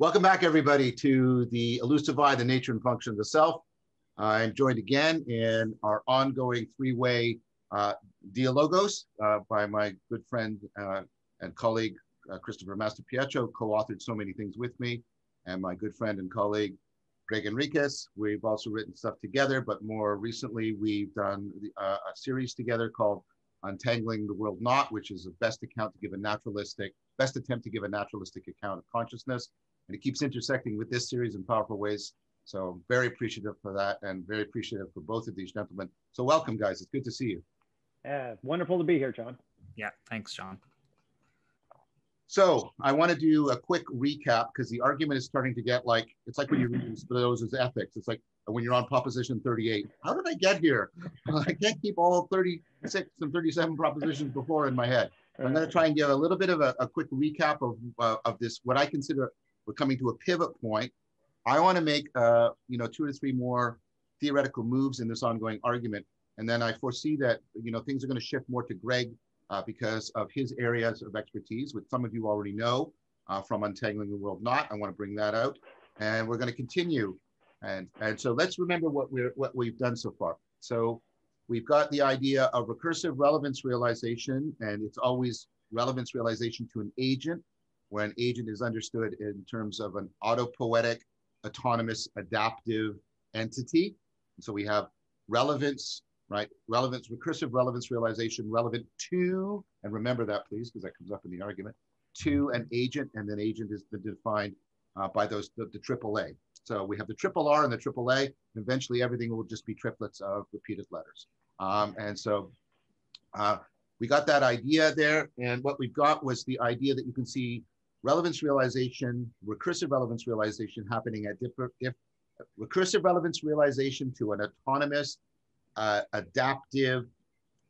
Welcome back, everybody, to the Elusive I, the nature and function of the self. I'm joined again in our ongoing three-way dialogos by my good friend and colleague, Christopher Masterpietro, co-authored so many things with me, and my good friend and colleague, Gregg and I. We've also written stuff together, but more recently, we've done a series together called Untangling the World Not, which is the best attempt to give a naturalistic account of consciousness. And it keeps intersecting with this series in powerful ways. So I'm very appreciative for that and very appreciative for both of these gentlemen. So welcome, guys. It's good to see you. Yeah, wonderful to be here, John. Yeah, thanks, John. So I want to do a quick recap because the argument is starting to get like, it's like when you read Spinoza's ethics. It's like when you're on proposition 38. How did I get here? I can't keep all 36 and 37 propositions before in my head. I'm going to try and give a little bit of a quick recap of this, what I consider we're coming to a pivot point. I want to make 2 or 3 more theoretical moves in this ongoing argument. And then I foresee that things are going to shift more to Gregg because of his areas of expertise, which some of you already know from Untangling the World Not. I want to bring that out. And we're going to continue. And so let's remember what we've done so far. So we've got the idea of recursive relevance realization, and it's always relevance realization to an agent, where an agent is understood in terms of an autopoietic, autonomous, adaptive entity. And so we have relevance, right? Relevance, recursive relevance realization, relevant to, and remember that please, because that comes up in the argument, to an agent, and then agent is defined by the AAA. So we have the triple R and the AAA, and eventually everything will just be triplets of repeated letters. And so we got that idea there, and what we've got was the idea that you can see relevance realization, recursive relevance realization happening at recursive relevance realization to an autonomous, adaptive,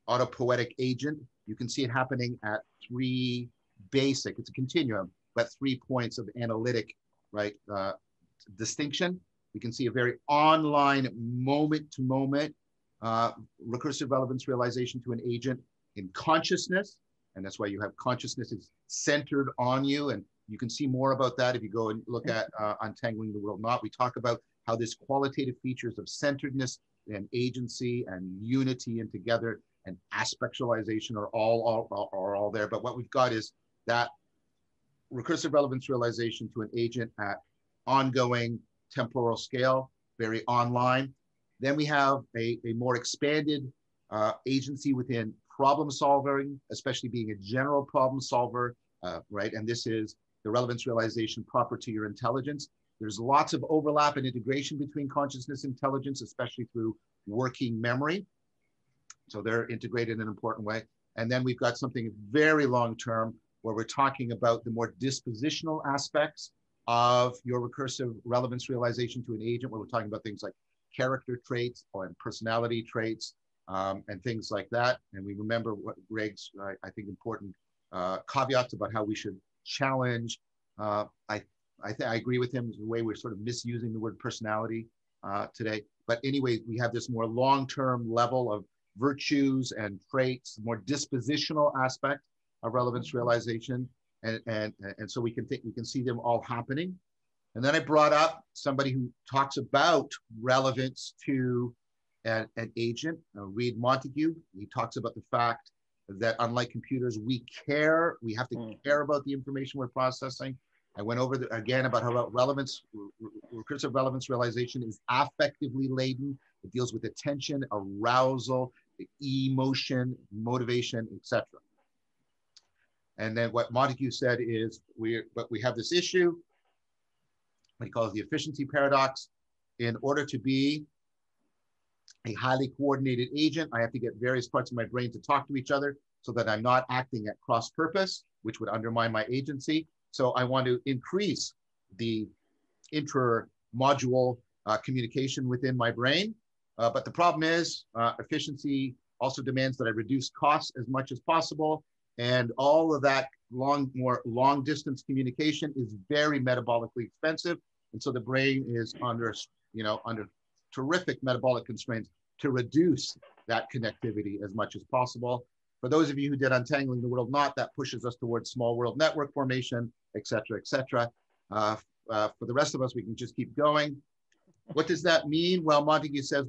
autopoietic agent. You can see it happening at 3 basic, it's a continuum, but 3 points of analytic, right, distinction. We can see a very online, moment-to-moment recursive relevance realization to an agent in consciousness. And that's why you have consciousness is centered on you. And you can see more about that if you go and look at Untangling the World Not. We talk about how this qualitative features of centeredness and agency and unity and together and aspectualization are all there. But what we've got is that recursive relevance realization to an agent at ongoing temporal scale, very online. Then we have a more expanded agency within problem solving, especially being a general problem solver, right? And this is the relevance realization proper to your intelligence. There's lots of overlap and integration between consciousness and intelligence, especially through working memory. So they're integrated in an important way. And then we've got something very long-term where we're talking about the more dispositional aspects of your recursive relevance realization to an agent, where we're talking about things like character traits or personality traits, and things like that. And we remember what Gregg's, I think, important caveats about how we should challenge. I agree with him the way we're sort of misusing the word personality today. But anyway, we have this more long-term level of virtues and traits, more dispositional aspect of relevance realization. And so we can see them all happening. And then I brought up somebody who talks about relevance to an agent, Reid Montague. He talks about the fact that unlike computers, we have to care about the information we're processing. I went over again about how relevance, recursive relevance realization is affectively laden. It deals with attention, arousal, emotion, motivation, etc. And then what Montague said is we have this issue, what he calls the efficiency paradox. In order to be a highly coordinated agent, I have to get various parts of my brain to talk to each other so that I'm not acting at cross purpose, which would undermine my agency. So I want to increase the intra-module communication within my brain. But the problem is efficiency also demands that I reduce costs as much as possible. And all of that more long distance communication is very metabolically expensive. And so the brain is under terrific metabolic constraints to reduce that connectivity as much as possible. For those of you who did Untangling the World Not, that pushes us towards small world network formation, et cetera, et cetera. for the rest of us, we can just keep going. What does that mean? Well, Montague says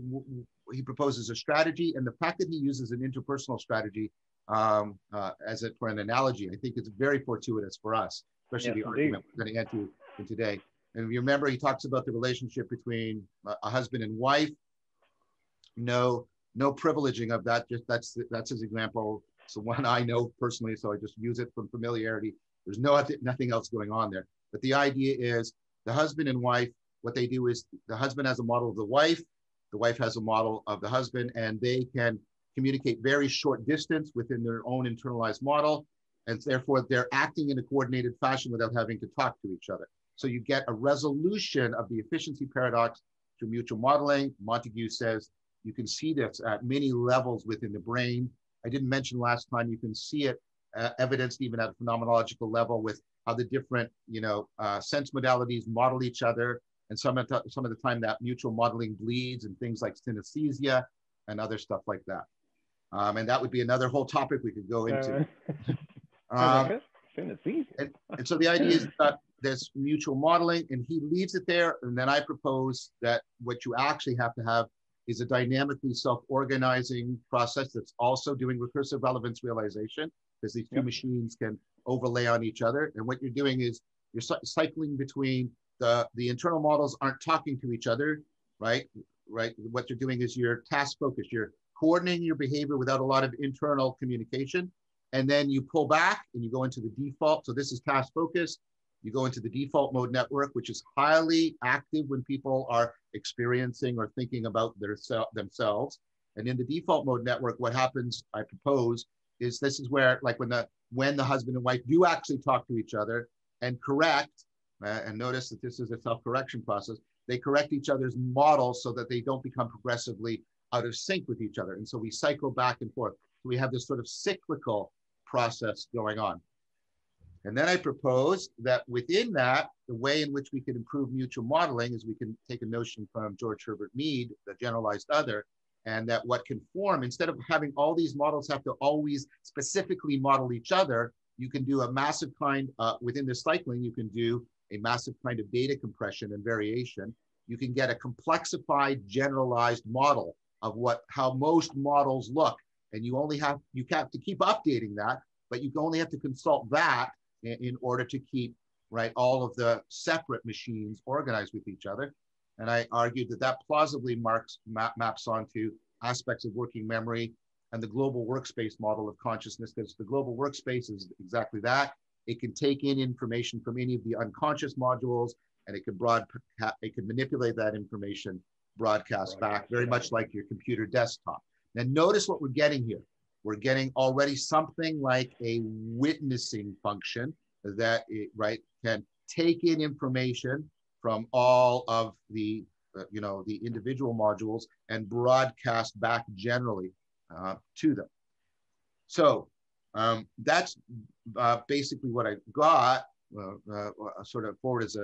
he proposes a strategy, and the fact that he uses an interpersonal strategy for an analogy, I think it's very fortuitous for us, especially the argument we're going to get to in today. And if you remember, he talks about the relationship between a husband and wife. No privileging of that. Just that's his example. It's the one I know personally, so I just use it from familiarity. There's nothing else going on there. But the idea is the husband and wife, what they do is the husband has a model of the wife has a model of the husband, and they can communicate very short distance within their own internalized model. And therefore they're acting in a coordinated fashion without having to talk to each other. So you get a resolution of the efficiency paradox through mutual modeling. Montague says you can see this at many levels within the brain. I didn't mention last time, you can see it evidenced even at a phenomenological level with how the different, sense modalities model each other. And some of the time that mutual modeling bleeds and things like synesthesia and other stuff like that. And that would be another whole topic we could go into. And so the idea is that there's mutual modeling, and he leaves it there. And then I propose that what you actually have to have is a dynamically self-organizing process that's also doing recursive relevance realization, because these two machines can overlay on each other. And what you're doing is you're cycling between the internal models aren't talking to each other, right? What you're doing is you're task focused. You're coordinating your behavior without a lot of internal communication. And then you pull back and you go into the default. So this is task focused. You go into the default mode network, which is highly active when people are experiencing or thinking about themselves. And in the default mode network, what happens, I propose, is this is where, like when the husband and wife do actually talk to each other and correct, and notice that this is a self-correction process, they correct each other's models so that they don't become progressively out of sync with each other. And so we cycle back and forth. So we have this sort of cyclical process going on. And then I propose that within that, the way in which we can improve mutual modeling is we can take a notion from George Herbert Mead, the generalized other, and that what can form, instead of having all these models have to always specifically model each other, you can do a massive kind, within the cycling, you can do a massive kind of data compression and variation. You can get a complexified, generalized model of how most models look. And you have to keep updating that, but you only have to consult that in order to keep all of the separate machines organized with each other. And I argued that plausibly maps onto aspects of working memory and the global workspace model of consciousness, because the global workspace is exactly that. It can take in information from any of the unconscious modules, and it can manipulate that information, broadcast back, very much like your computer desktop. Now notice what we're getting here. We're getting already something like a witnessing function that can take in information from all of the the individual modules and broadcast back generally to them. So that's basically what I got. Sort of forward as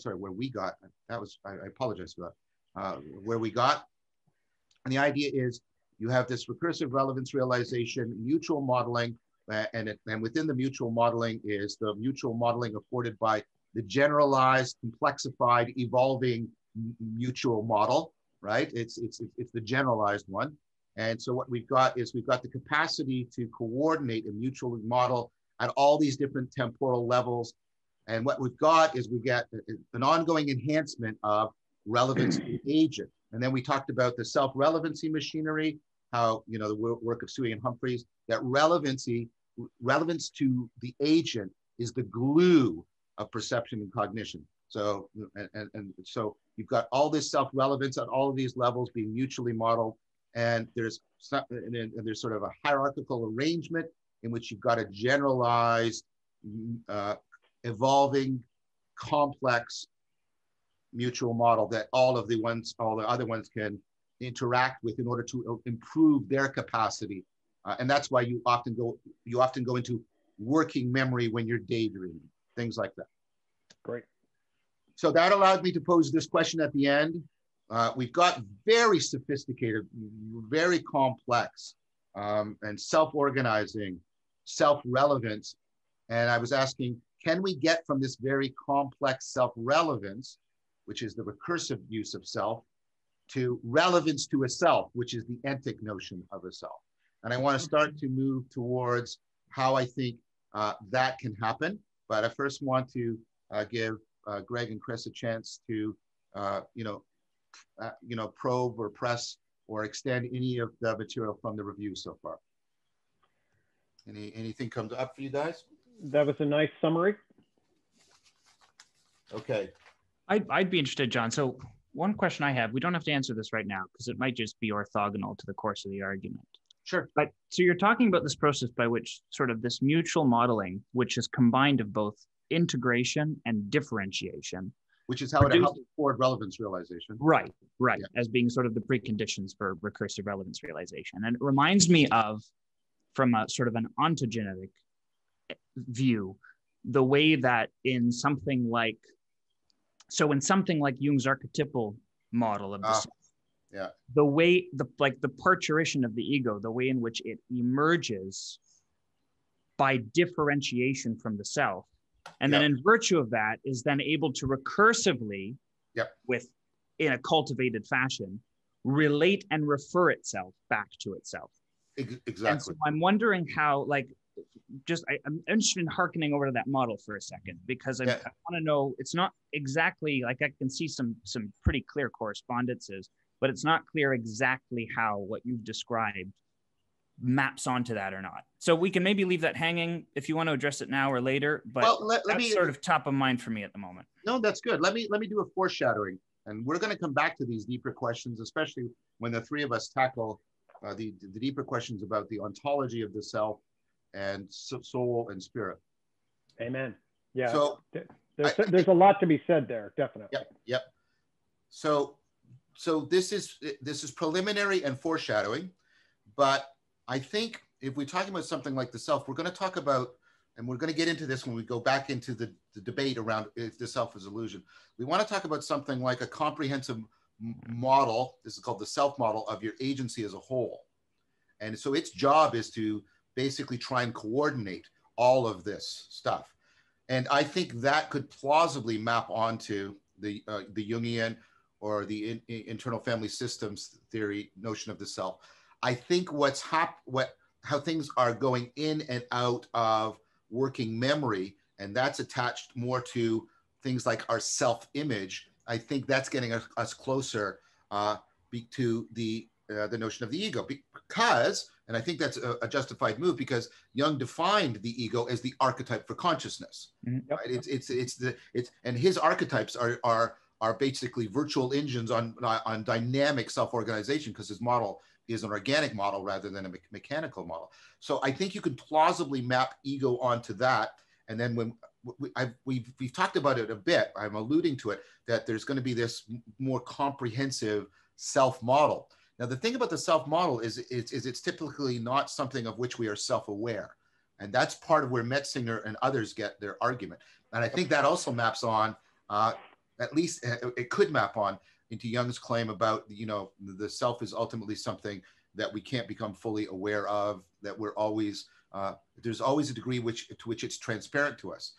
where we got. That was, I apologize for that. Where we got, and the idea is you have this recursive relevance realization, mutual modeling, and within the mutual modeling is the mutual modeling afforded by the generalized, complexified, evolving mutual model, right? It's the generalized one. And so what we've got is we've got the capacity to coordinate a mutual model at all these different temporal levels. And what we've got is we get an ongoing enhancement of relevance to the agent. And then we talked about the self-relevancy machinery, how, the work of Suey and Humphreys, that relevance to the agent is the glue of perception and cognition. So, and so you've got all this self-relevance at all of these levels being mutually modeled. And there's sort of a hierarchical arrangement in which you've got a generalized, evolving, complex mutual model that all the other ones can interact with in order to improve their capacity. And that's why you often go into working memory when you're daydreaming, things like that. Great. So that allowed me to pose this question at the end. We've got very sophisticated, very complex, and self-organizing, self-relevance. And I was asking, can we get from this very complex self-relevance, which is the recursive use of self, to relevance to a self, which is the entic notion of a self. And I want to start to move towards how I think that can happen. But I first want to give Gregg and Chris a chance to, probe or press or extend any of the material from the review so far. Anything comes up for you guys? That was a nice summary. Okay. I'd be interested, John. So one question I have, we don't have to answer this right now because it might just be orthogonal to the course of the argument. Sure. But so you're talking about this process by which sort of this mutual modeling, which is combined of both integration and differentiation. Which is how it helps toward relevance realization. Right, right. Yeah. As being sort of the preconditions for recursive relevance realization. And it reminds me of, from a sort of an ontogenetic view, the way that in something like Jung's archetypal model of the self, yeah, the way the parturition of the ego, the way in which it emerges by differentiation from the self, and then in virtue of that is then able to recursively, in a cultivated fashion, relate and refer itself back to itself. Exactly. And so I'm wondering how, I'm interested in hearkening over to that model for a second, because I want to know, it's not exactly, like I can see some pretty clear correspondences, but it's not clear exactly how what you've described maps onto that or not. So we can maybe leave that hanging if you want to address it now or later, but that's sort of top of mind for me at the moment. No, that's good. Let me do a foreshadowing, and we're going to come back to these deeper questions, especially when the three of us tackle the deeper questions about the ontology of the self and soul and spirit. Amen. Yeah. So there's a lot to be said there, definitely. Yep. So this is preliminary and foreshadowing, but I think if we're talking about something like the self, we're going to talk about, and we're going to get into this when we go back into the debate around if the self is illusion. We want to talk about something like a comprehensive model. This is called the self model of your agency as a whole. And so its job is to basically try and coordinate all of this stuff. And I think that could plausibly map onto the Jungian or the internal family systems theory notion of the self. I think how things are going in and out of working memory, and that's attached more to things like our self-image. I think that's getting us closer to the notion of the ego, because, and I think that's a justified move, because Jung defined the ego as the archetype for consciousness. Mm-hmm. Right? And his archetypes are basically virtual engines on dynamic self-organization, because his model is an organic model rather than a mechanical model. So I think you could plausibly map ego onto that. And then when we've talked about it a bit, I'm alluding to it, that there's going to be this more comprehensive self model. Now, the thing about the self model is it's typically not something of which we are self-aware. And that's part of where Metzinger and others get their argument. And I think that also maps on, at least it could map on into Jung's claim about, the self is ultimately something that we can't become fully aware of, that we're always, there's always a degree to which it's transparent to us.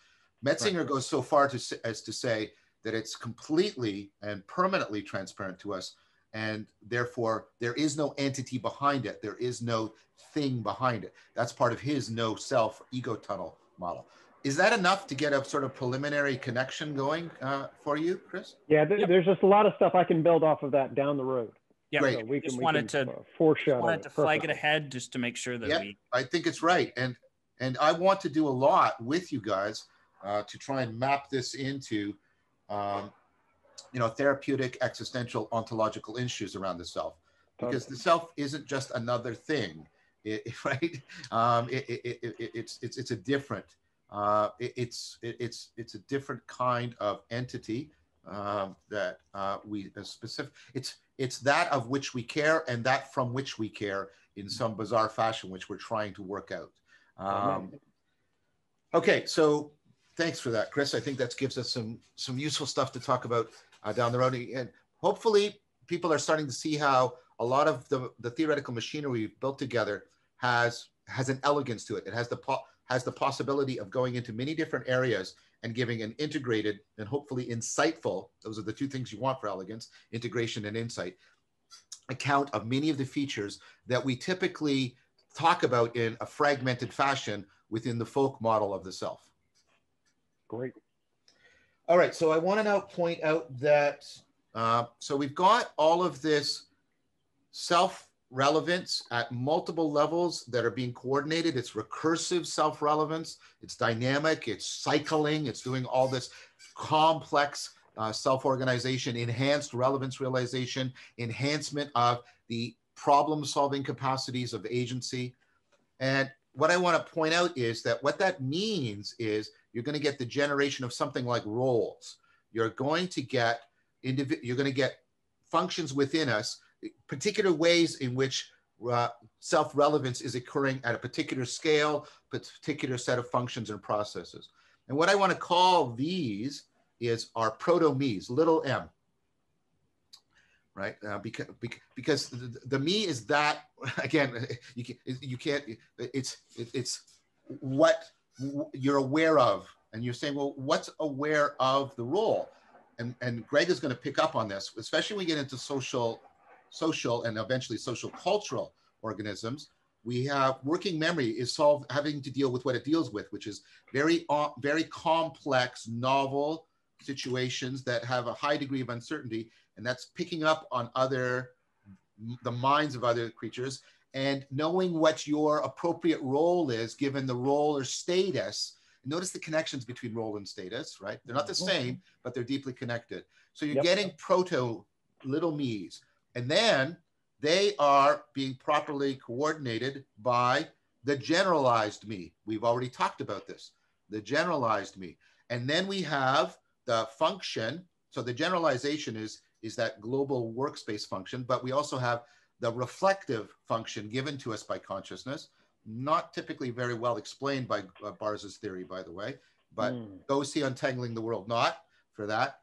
Metzinger goes so far as to say that it's completely and permanently transparent to us, and therefore there is no entity behind it. There is no thing behind it. That's part of his no self ego tunnel model. Is that enough to get a sort of preliminary connection going for you, Chris? Yeah, there's just a lot of stuff I can build off of that down the road. Yeah, great. So we wanted can to foreshadow. wanted to flag it ahead just to make sure that I think it's right, and I want to do a lot with you guys to try and map this into therapeutic, existential, ontological issues around the self, because the self isn't just another thing, right? It's a different. It's a different kind of entity that we specific. It's that of which we care, and that from which we care in some bizarre fashion, which we're trying to work out. Okay, so thanks for that, Chris. I think that gives us some useful stuff to talk about down the road, and hopefully people are starting to see how a lot of the theoretical machinery we've built together has an elegance to it. It has has the possibility of going into many different areas and giving an integrated and hopefully insightful, those are the two things you want for elegance, integration and insight, account of many of the features that we typically talk about in a fragmented fashion within the folk model of the self. Great. All right, so I want to now point out that, so we've got all of this self-relevance at multiple levels that are being coordinated. It's recursive self-relevance, it's dynamic, it's cycling, it's doing all this complex self-organization, enhanced relevance realization, enhancement of the problem-solving capacities of agency. And what I want to point out is that what that means is you're going to get the generation of something like roles. You're going to get functions within us, particular ways in which self-relevance is occurring at a particular scale, particular set of functions and processes. And what I want to call these is our proto-me's, little m, right? Because the me is that, again, you can't, it's what you're aware of. And you're saying, well, what's aware of the role? And Gregg is going to pick up on this, especially when we get into social and eventually social cultural organisms. We have working memory is having to deal with what it deals with, which is very complex, novel situations that have a high degree of uncertainty. And that's picking up on the minds of other creatures and knowing what your appropriate role is given the role or status. Notice the connections between role and status, right? They're not the same, but they're deeply connected. So you're getting proto little me's. And then they are being properly coordinated by the generalized me. We've already talked about this, the generalized me. And then we have the function. So the generalization is that global workspace function, but we also have the reflective function given to us by consciousness, not typically very well explained by Bars's theory, by the way, but go see Untangling the World, not for that.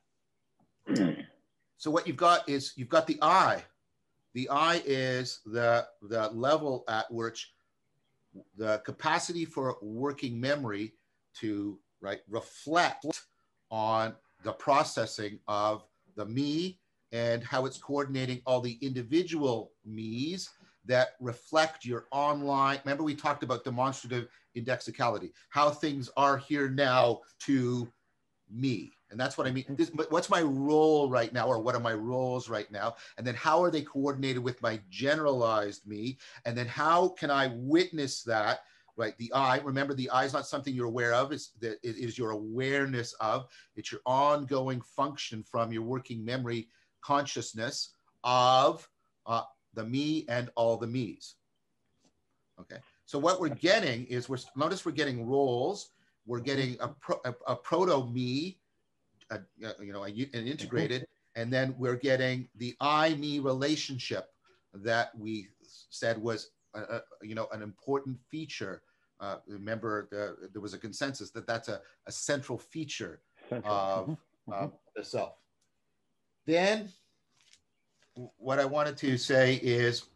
So what you've got is you've got the I. The I is the level at which the capacity for working memory to reflect on the processing of the me and how it's coordinating all the individual me's that reflect your online. Remember, we talked about demonstrative indexicality, how things are here now to me. And that's what I mean. What's my role right now, or what are my roles right now? And then how are they coordinated with my generalized me? And then how can I witness that, right? The I, remember the I is not something you're aware of, it is your awareness of. It's your ongoing function from your working memory consciousness of the me and all the me's. Okay, so what we're getting is, notice we're getting roles, we're getting a proto-me, an integrated, and then we're getting the I-me relationship that we said was an important feature. Remember, there was a consensus that that's a central feature of the self. Then what I wanted to say is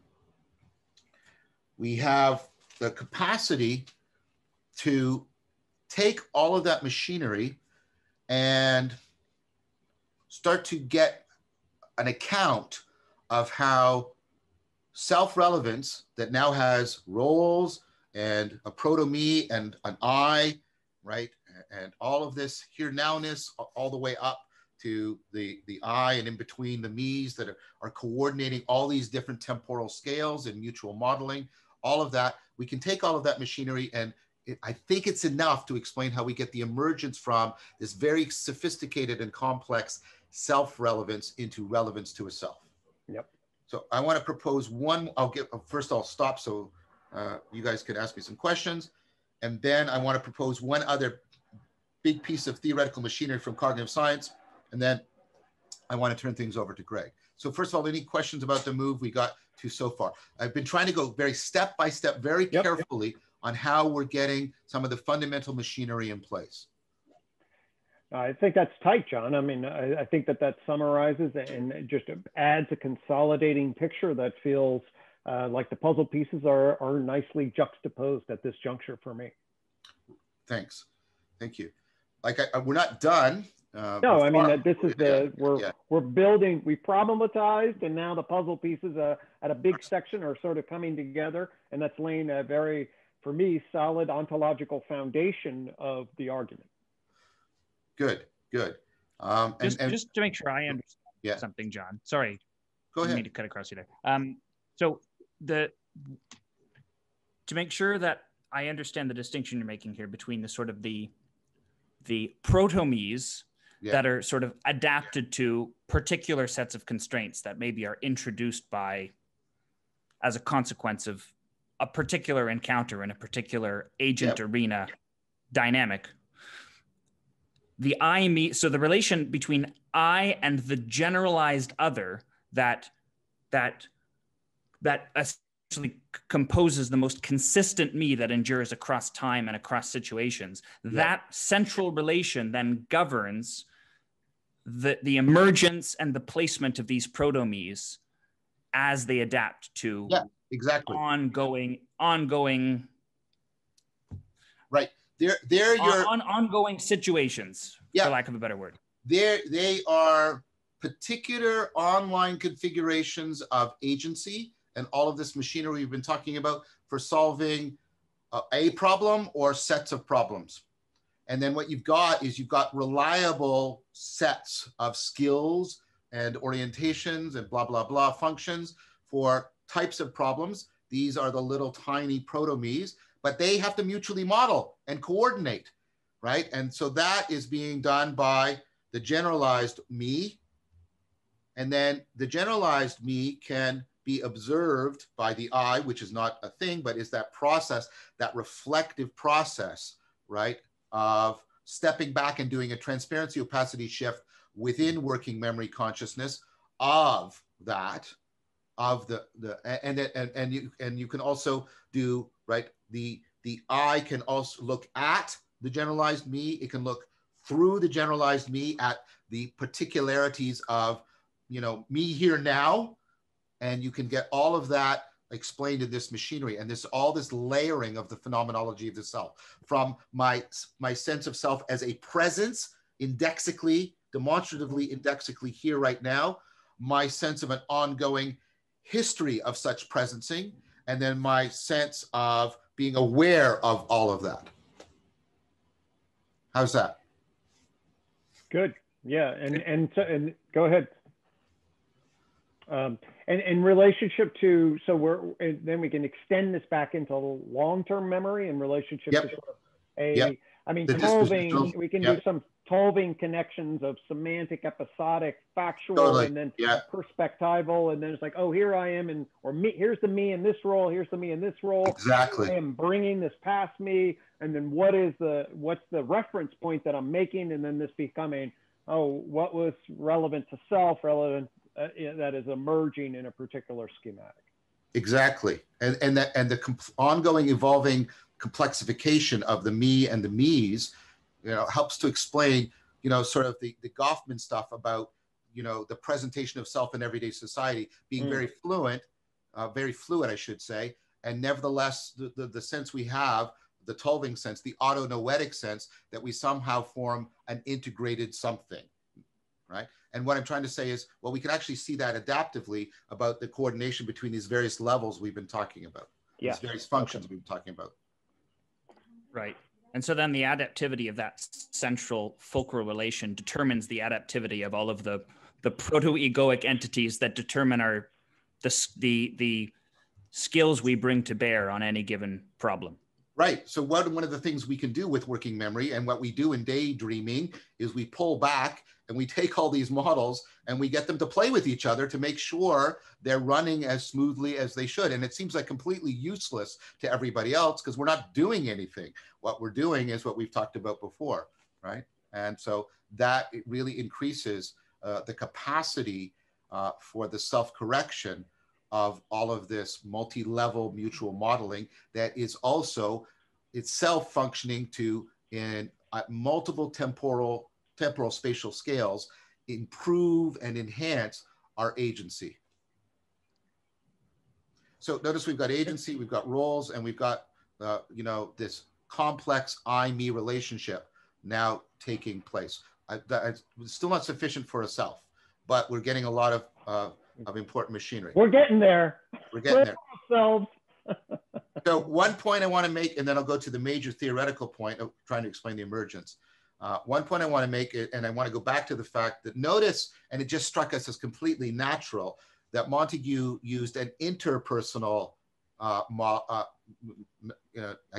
we have the capacity to take all of that machinery and start to get an account of how self-relevance that now has roles and a proto-me and an I, right? And all of this here-nowness all the way up to the I and in between the me's that are coordinating all these different temporal scales and mutual modeling, all of that. We can take all of that machinery, and I think it's enough to explain how we get the emergence from this very sophisticated and complex self-relevance into relevance to a self. Yep. So I want to propose one. I'll stop so you guys can ask me some questions. And then I want to propose one other big piece of theoretical machinery from cognitive science. And then I want to turn things over to Gregg. So first of all, any questions about the move we got to so far? I've been trying to go very step by step, very carefully on how we're getting some of the fundamental machinery in place. I think that's tight, John. I mean, I think that summarizes and just adds a consolidating picture that feels like the puzzle pieces are nicely juxtaposed at this juncture for me. Thanks. Thank you. Like we're not done. No, I mean, this is we're building, we problematized, and now the puzzle pieces at a big section are sort of coming together, and that's laying a very, for me, solid ontological foundation of the argument. Good. Just to make sure I understand something, John. Sorry. Go ahead. I need to cut across you there. So to make sure that I understand the distinction you're making here between the sort of the proto-me's that are sort of adapted to particular sets of constraints that maybe are introduced by, as a consequence of a particular encounter in a particular agent arena dynamic. The I, me, so the relation between I and the generalized other that essentially composes the most consistent me that endures across time and across situations. That central relation then governs the emergence and the placement of these proto-me's as they adapt to ongoing right. They're your ongoing situations, for lack of a better word. They are particular online configurations of agency and all of this machinery we've been talking about for solving a problem or sets of problems. And then what you've got is you've got reliable sets of skills and orientations and blah, blah, blah functions for types of problems. These are the little tiny proto-me's, but they have to mutually model and coordinate, right? And so that is being done by the generalized me. And then the generalized me can be observed by the I, which is not a thing, but is that process, that reflective process, right? Of stepping back and doing a transparency opacity shift within working memory consciousness of that, of and you can also do, right? The I can also look at the generalized me. It can look through the generalized me at the particularities of, you know, me here now, and you can get all of that explained in this machinery and all this layering of the phenomenology of the self, from my sense of self as a presence, demonstratively indexically here right now, my sense of an ongoing history of such presencing, and then my sense of being aware of all of that. How's that? Good. Yeah, and go ahead. And in relationship to, so then we can extend this back into long-term memory in relationship to sort of I mean, Tolving, we can do some Tolving connections of semantic, episodic, factual, and then perspectival, and then it's like, oh, here I am, or me, here's the me in this role, here's the me in this role. Exactly. I am bringing this past me, and then what's the reference point that I'm making, and then this becoming, oh, what was relevant to self, that is emerging in a particular schematic. Exactly, and the ongoing evolving complexification of the me and the me's, you know, helps to explain, you know, sort of the Goffman stuff about, you know, the presentation of self in everyday society being very fluid, I should say, and nevertheless the sense we have, the Tolving sense, the autonoetic sense, that we somehow form an integrated something, right? And what I'm trying to say is, well, we can actually see that adaptively about the coordination between these various levels we've been talking about, these various functions we've been talking about. Right. And so then the adaptivity of that central fulcral relation determines the adaptivity of all of the proto-egoic entities that determine the skills we bring to bear on any given problem. Right. So one of the things we can do with working memory, and what we do in daydreaming, is we pull back and we take all these models and we get them to play with each other to make sure they're running as smoothly as they should. And it seems like completely useless to everybody else because we're not doing anything. What we're doing is what we've talked about before, right? And so that it really increases the capacity for the self-correction of all of this multi-level mutual modeling that is also itself functioning to, in multiple temporal spatial scales, improve and enhance our agency. So notice we've got agency, we've got roles, and we've got, you know, this complex I-me relationship now taking place. It's still not sufficient for a self, but we're getting a lot of important machinery. We're getting there. We're getting there. Ourselves. So one point I want to make, and then I'll go to the major theoretical point of trying to explain the emergence. One point I want to make, and I want to go back to the fact that notice, and it just struck us as completely natural, that Montague used an interpersonal, I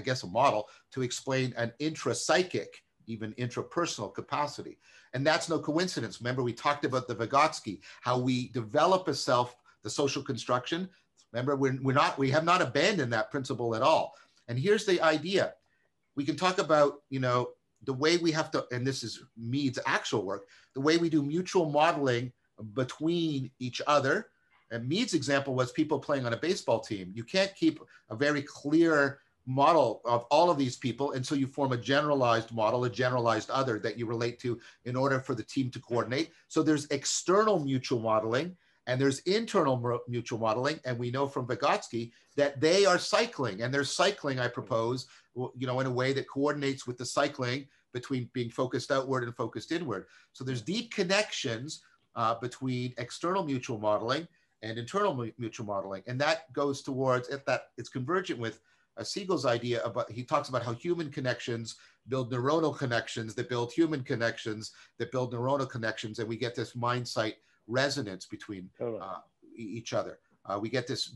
guess a model, to explain an intrapsychic, even intrapersonal capacity. And that's no coincidence. Remember, we talked about the Vervaeke, how we develop a self, the social construction. Remember, we have not abandoned that principle at all. And here's the idea. We can talk about, the way we have to, and this is Mead's actual work, the way we do mutual modeling between each other. And Mead's example was people playing on a baseball team. You can't keep a very clear model of all of these people until you form a generalized model, a generalized other that you relate to in order for the team to coordinate. So there's external mutual modeling and there's internal mutual modeling. And we know from Vervaeke that they are cycling, and they're cycling, I propose, in a way that coordinates with the cycling between being focused outward and focused inward. So there's deep connections between external mutual modeling and internal mutual modeling. And that goes towards that it's convergent with Siegel's idea about, he talks about how human connections build neuronal connections that build human connections that build neuronal connections. And we get this mind-sight resonance between each other. We get this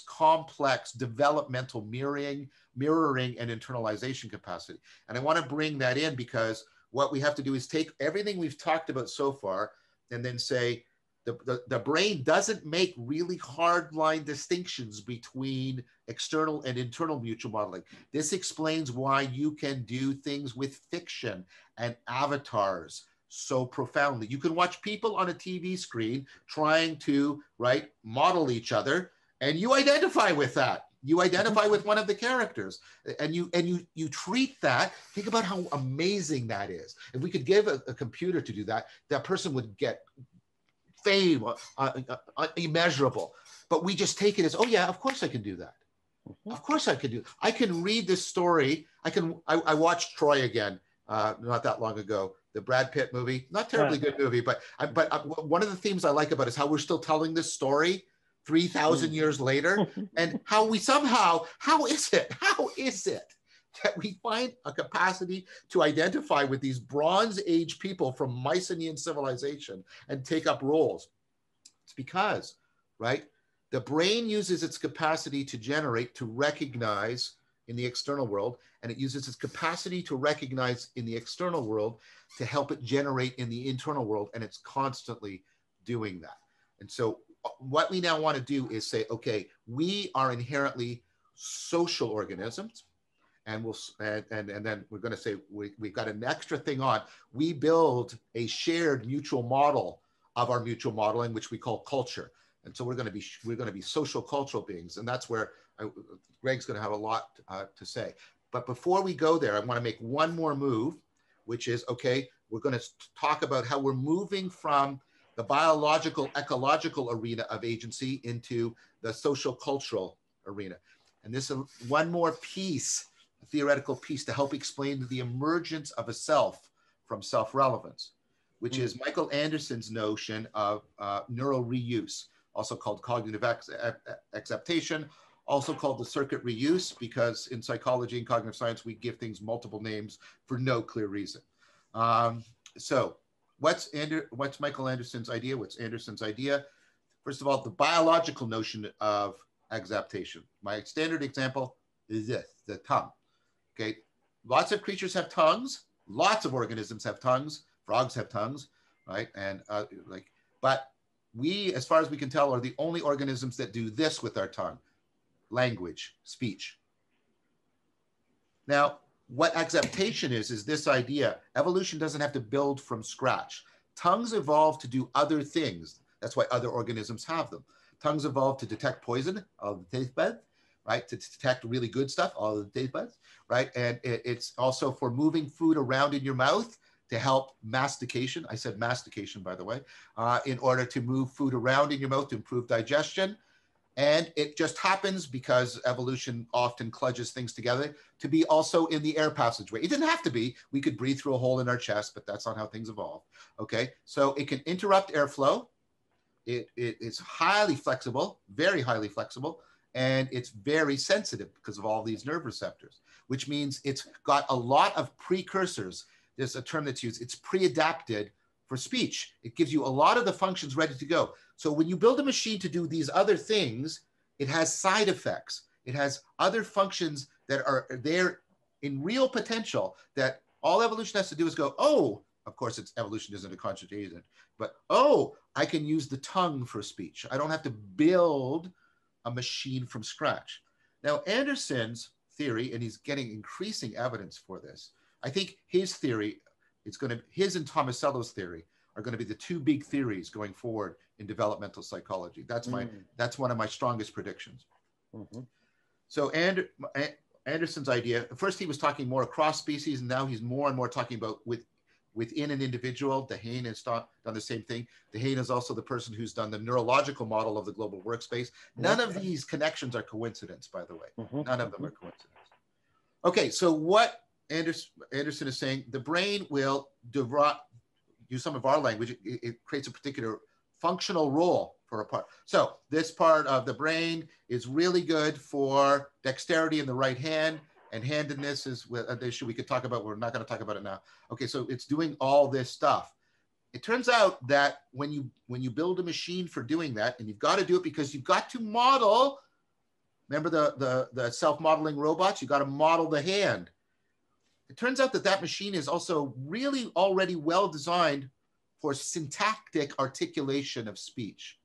complex developmental mirroring and internalization capacity. And I want to bring that in because what we have to do is take everything we've talked about so far and then say, the brain doesn't make really hard line distinctions between external and internal mutual modeling. This explains why you can do things with fiction and avatars so profoundly. You can watch people on a TV screen trying to model each other, and you identify with that. You identify with one of the characters, and you treat that. Think about how amazing that is. If we could give a computer to do that, that person would get fame, immeasurable. But we just take it as, oh yeah, of course I can do that. Of course I can do. I can read this story. I watched Troy again not that long ago, the Brad Pitt movie. Not terribly good movie, but one of the themes I like about it is how we're still telling this story 3,000 years later, and how we somehow, how is it that we find a capacity to identify with these Bronze Age people from Mycenaean civilization and take up roles? It's because, the brain uses its capacity to generate, to recognize in the external world, and it uses its capacity to recognize in the external world to help it generate in the internal world, and it's constantly doing that. And so what we now want to do is say, okay, we are inherently social organisms, and then we're going to say we've got an extra thing on. We build a shared mutual model of our mutual modeling, which we call culture. And so we're going to be social cultural beings, and that's where Gregg's going to have a lot to say. But before we go there, I want to make one more move, which is, okay, we're going to talk about how we're moving from the biological, ecological arena of agency into the social cultural arena. And this is one more piece, a theoretical piece, to help explain the emergence of a self from self-relevance, which is Michael Anderson's notion of neural reuse, also called cognitive acceptation, also called the circuit reuse, because in psychology and cognitive science, we give things multiple names for no clear reason. So what's Michael Anderson's idea? What's Anderson's idea? First of all, the biological notion of exaptation. My standard example is this, the tongue. Okay, lots of creatures have tongues. Lots of organisms have tongues. Frogs have tongues, right? And but we, as far as we can tell, are the only organisms that do this with our tongue: language, speech. Now, what exaptation is this idea. Evolution doesn't have to build from scratch. Tongues evolve to do other things. That's why other organisms have them. Tongues evolve to detect poison, all the taste buds, right? To detect really good stuff, all the taste buds, right? And it's also for moving food around in your mouth to help mastication. I said mastication, by the way, in order to move food around in your mouth to improve digestion. And it just happens, because evolution often kludges things together, to be also in the air passageway. It didn't have to be. We could breathe through a hole in our chest, but that's not how things evolve. Okay, so it can interrupt airflow. It's highly flexible, very highly flexible, and it's very sensitive because of all these nerve receptors, which means it's got a lot of precursors. There's a term that's used. It's pre-adapted for speech. It gives you a lot of the functions ready to go. So when you build a machine to do these other things, it has side effects. It has other functions that are there in real potential, that all evolution has to do is go, oh, of course, evolution isn't a conscious agent, but oh, I can use the tongue for speech. I don't have to build a machine from scratch. Now, Anderson's theory, and he's getting increasing evidence for this. I think his theory, his and Tomasello's theory are going to be the two big theories going forward in developmental psychology. That's one of my strongest predictions. So Anderson's idea, first he was talking more across species, and now he's more and more talking about within an individual. Dehane has done the same thing. Dehane is also the person who's done the neurological model of the global workspace. None of these connections are coincidence, by the way. None of them are coincidence. Okay, so what Anderson is saying, the brain will use some of our language. It creates a particular functional role for a part. So this part of the brain is really good for dexterity in the right hand, and handedness is an issue we could talk about. We're not going to talk about it now. Okay, so it's doing all this stuff. It turns out that when you build a machine for doing that, and you've got to do it because you've got to model. Remember the self-modeling robots? You got to model the hand. It turns out that machine is also really already well designed for syntactic articulation of speech.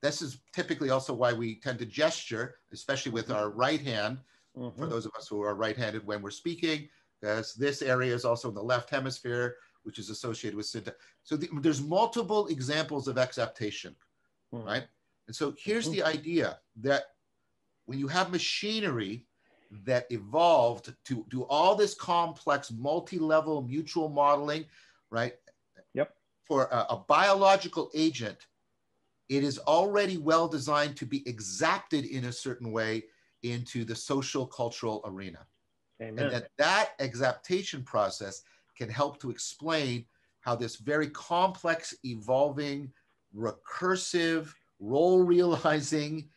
This is typically also why we tend to gesture, especially with our right hand, for those of us who are right-handed when we're speaking, because this area is also in the left hemisphere, which is associated with syntax. So there's multiple examples of exaptation, right? And so here's the idea that when you have machinery that evolved to do all this complex multi-level mutual modeling, right? Yep. For a biological agent, it is already well designed to be exapted in a certain way into the social cultural arena. Amen. And that exaptation process can help to explain how this very complex, evolving, recursive, role realizing,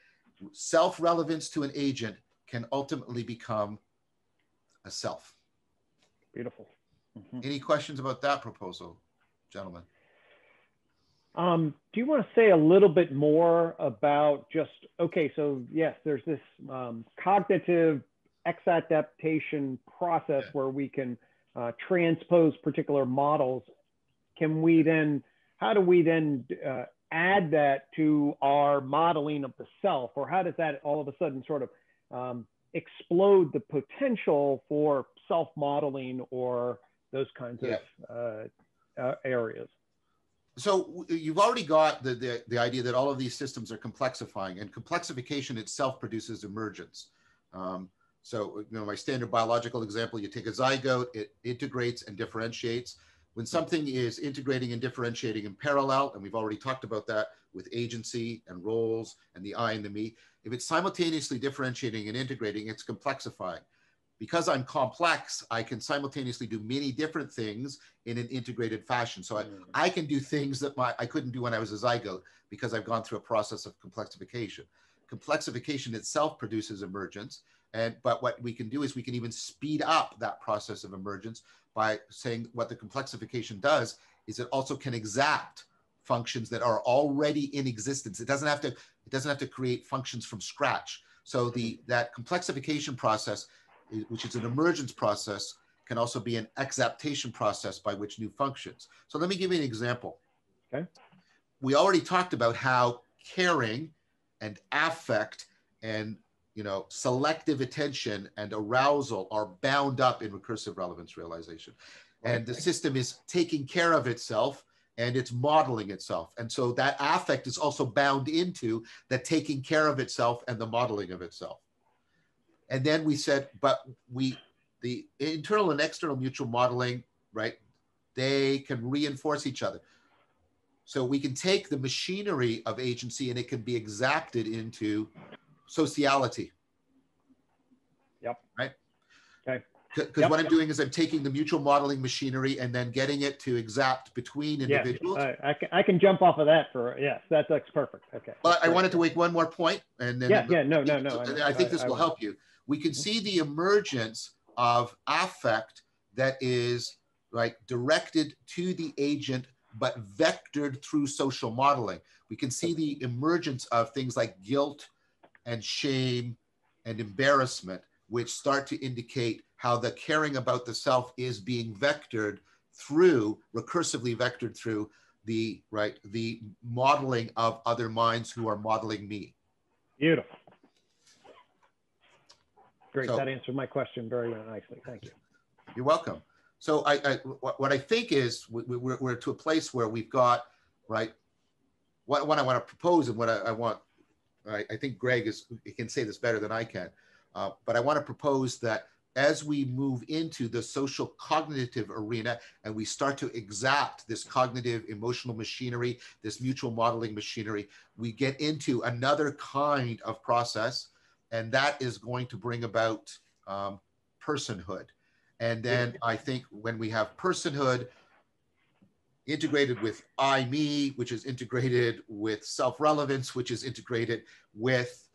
self-relevance to an agent can ultimately become a self. Beautiful. Any questions about that proposal, gentlemen? Do you want to say a little bit more about just, okay, so yes, there's this cognitive exadaptation process where we can transpose particular models. Can we then, how do we then add that to our modeling of the self? Or how does that all of a sudden sort of explode the potential for self-modeling or those kinds of areas? So you've already got the idea that all of these systems are complexifying, and complexification itself produces emergence. So, my standard biological example, you take a zygote, it integrates and differentiates. When something is integrating and differentiating in parallel, and we've already talked about that with agency and roles and the I and the me, if it's simultaneously differentiating and integrating, it's complexifying. Because I'm complex, I can simultaneously do many different things in an integrated fashion. So I can do things that I couldn't do when I was a zygote because I've gone through a process of complexification. Complexification itself produces emergence. But what we can do is we can even speed up that process of emergence by saying what the complexification does is it also can exact functions that are already in existence. It doesn't have to create functions from scratch. So that complexification process, which is an emergence process, can also be an exaptation process by which new functions. So let me give you an example. Okay. We already talked about how caring and affect and selective attention and arousal are bound up in recursive relevance realization. And the system is taking care of itself and it's modeling itself. And so that affect is also bound into the taking care of itself and the modeling of itself. And then we said, but the internal and external mutual modeling, right, they can reinforce each other. So we can take the machinery of agency and it can be exacted into sociality. Yep. Right? Okay. Because what I'm doing is I'm taking the mutual modeling machinery and then getting it to exact between individuals. Yes. I can jump off of that for, yes, that's perfect. Okay. But I wanted to make one more point, and then I think this will help you. We can see the emergence of affect that is directed to the agent, but vectored through social modeling. We can see the emergence of things like guilt and shame and embarrassment, which start to indicate how the caring about the self is being vectored through, recursively vectored through the modeling of other minds who are modeling me. Beautiful. Great, so, that answered my question very nicely, thank you. You're welcome. So what I think is we're to a place where we've got, what I want to propose and what I want, I think Greg can say this better than I can, but I want to propose that as we move into the social cognitive arena and we start to exact this cognitive emotional machinery, this mutual modeling machinery, we get into another kind of process, and that is going to bring about personhood. And then I think when we have personhood integrated with I, me, which is integrated with self-relevance, which is integrated with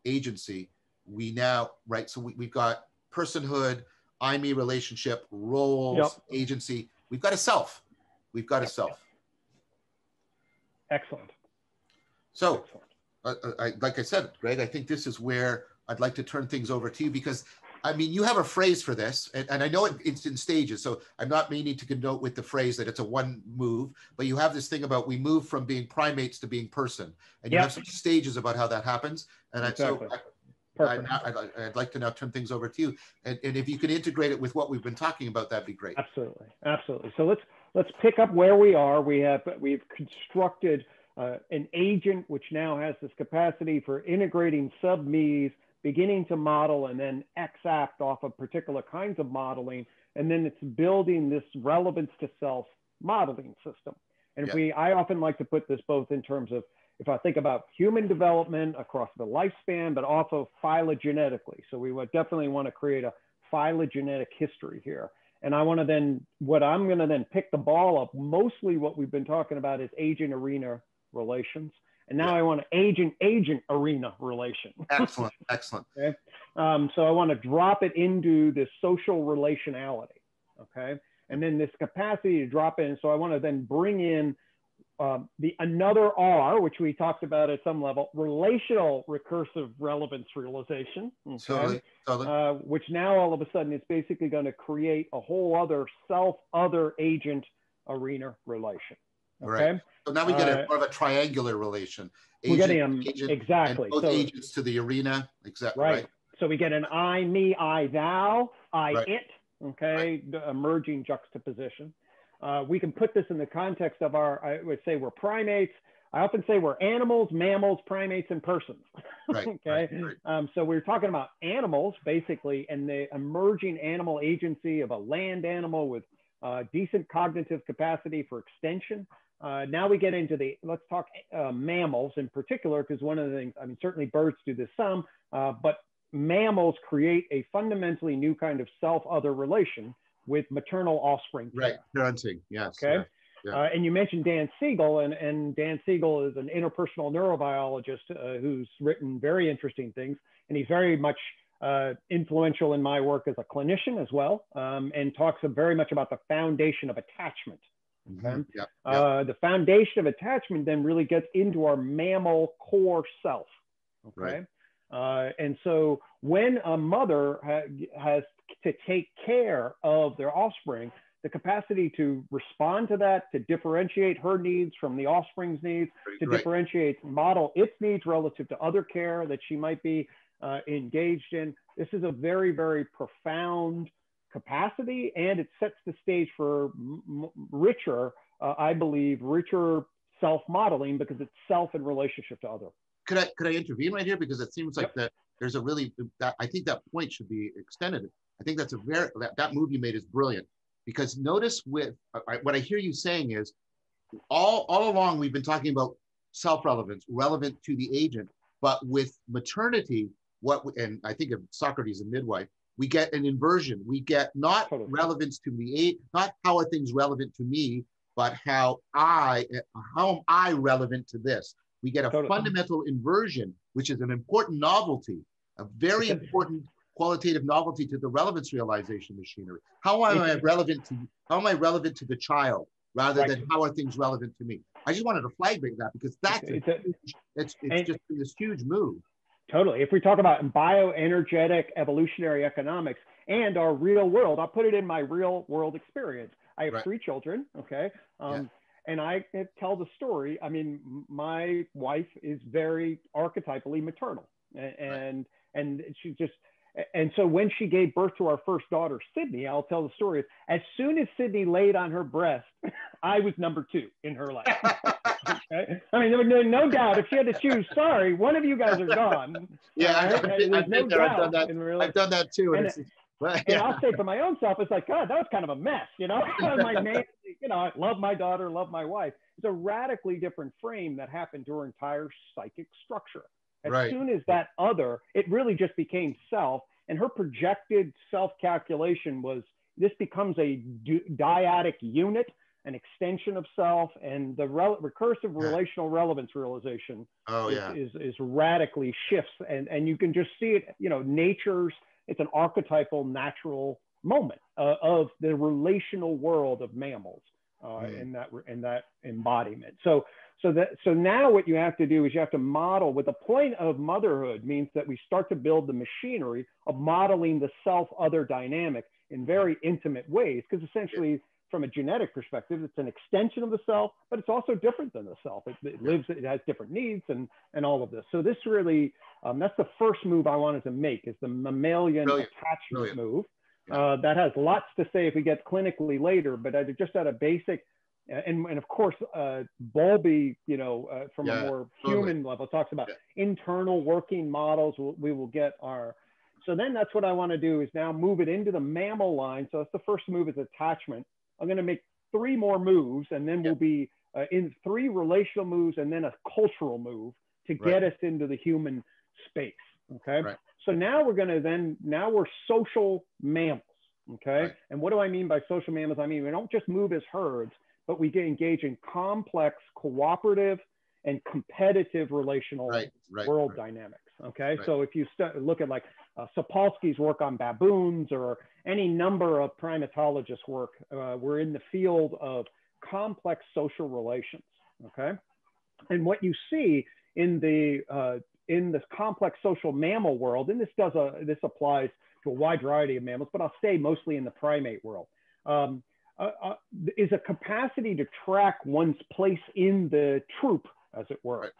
agency, we now, so we've got personhood, I, me relationship, roles, agency. We've got a self. We've got a self. Excellent. So, like I said, Greg, I think this is where I'd like to turn things over to you, because I mean, you have a phrase for this, and I know it's in stages, so I'm not meaning to connote with the phrase that it's a one move, but you have this thing about we move from being primates to being person, and you have some stages about how that happens. And exactly. I'd like to now turn things over to you, and if you could integrate it with what we've been talking about, that'd be great. Absolutely, absolutely. So let's pick up where we are. We've constructed an agent which now has this capacity for integrating sub-me's, beginning to model and then exact off of particular kinds of modeling, and then it's building this relevance to self modeling system. And I often like to put this both in terms of, if I think about human development across the lifespan, but also phylogenetically. So we would definitely want to create a phylogenetic history here. And I want to then, what I'm going to then pick the ball up, mostly what we've been talking about is agent arena relations. And now I want an agent arena relation. Excellent, excellent. Okay? So I want to drop it into this social relationality, okay? And then this capacity to drop in. So I want to then bring in another R, which we talked about at some level, relational recursive relevance realization, okay? Totally. Which now all of a sudden is basically going to create a whole other self-other agent arena relation. Okay. Right. So now we get more of a triangular relation. We're getting exactly. And both agents to the arena. Exactly. Right. So we get an I, me, I, thou, I, it. Okay. The emerging juxtaposition. We can put this in the context of I would say we're primates. I often say we're animals, mammals, primates, and persons. Right. Okay. Right. So we're talking about animals basically, and the emerging animal agency of a land animal with decent cognitive capacity for extension. Now we get into let's talk mammals in particular, because one of the things, I mean, certainly birds do this some, but mammals create a fundamentally new kind of self-other relation with maternal offspring. Right, parenting, yes. Okay. Yeah. And you mentioned Dan Siegel, and Dan Siegel is an interpersonal neurobiologist who's written very interesting things, and he's very much influential in my work as a clinician as well, and talks very much about the foundation of attachment. Okay? The foundation of attachment then really gets into our mammal core self. Okay. Right. And so when a mother has to take care of their offspring, the capacity to respond to that, to differentiate her needs from the offspring's needs, to differentiate, model its needs relative to other care that she might be engaged in. This is a very, very profound capacity, and it sets the stage for richer, I believe, richer self-modeling, because it's self in relationship to other. Could I intervene right here, because it seems like that there's a really I think that point should be extended. I think that's that move you made is brilliant, because notice with what I hear you saying is all along we've been talking about self-relevance, relevant to the agent, but with maternity, and I think of Socrates and midwife, we get an inversion. We get not relevance to the not how are things relevant to me, but how am I relevant to this? We get a fundamental inversion, which is an important novelty, a very important qualitative novelty to the relevance realization machinery. How am I relevant to the child rather than how are things relevant to me? I just wanted to flag that because that's it's just this huge move. Totally. If we talk about bioenergetic evolutionary economics and our real world, I'll put it in my real world experience. I have 3 children, okay? And I tell the story. I mean, my wife is very archetypally maternal, and she just, and so when she gave birth to our first daughter, Sydney, I'll tell the story. As soon as Sydney laid on her breast, I was number 2 in her life. Okay? I mean, there was no doubt if she had to choose, sorry, one of you guys are gone. Yeah, I've done that too. And I'll say for my own self, it's like, God, that was kind of a mess, you know? My man, you know, I love my daughter, love my wife. It's a radically different frame that happened to her entire psychic structure. As soon as that other, it really just became self, and her projected self-calculation was, this becomes a dyadic unit, an extension of self, and the recursive relational relevance realization is radically shifts. And you can just see it, you know, it's an archetypal natural moment of the relational world of mammals in that embodiment. So now what you have to do is you have to model, with the point of motherhood means that we start to build the machinery of modeling the self-other dynamic in very intimate ways, because essentially from a genetic perspective, it's an extension of the self, but it's also different than the self. It has different needs and all of this. So this really, that's the first move I wanted to make, is the mammalian attachment move. That has lots to say if we get clinically later, but I just at a basic, and of course, Bowlby, you know, from a more human level, talks about internal working models. We will get our, so then that's what I want to do, is now move it into the mammal line. So that's the first move, is attachment. I'm going to make 3 more moves, and then we'll be in 3 relational moves and then a cultural move to get us into the human space. Okay. So now now we're social mammals. Okay. And what do I mean by social mammals? I mean, we don't just move as herds, but we get engaged in complex, cooperative, and competitive relational world dynamics. Okay. So if you look at like Sapolsky's work on baboons, or any number of primatologists' work, we're in the field of complex social relations. Okay. And what you see in this complex social mammal world, and this applies to a wide variety of mammals, but I'll stay mostly in the primate world, is a capacity to track one's place in the troop, as it were.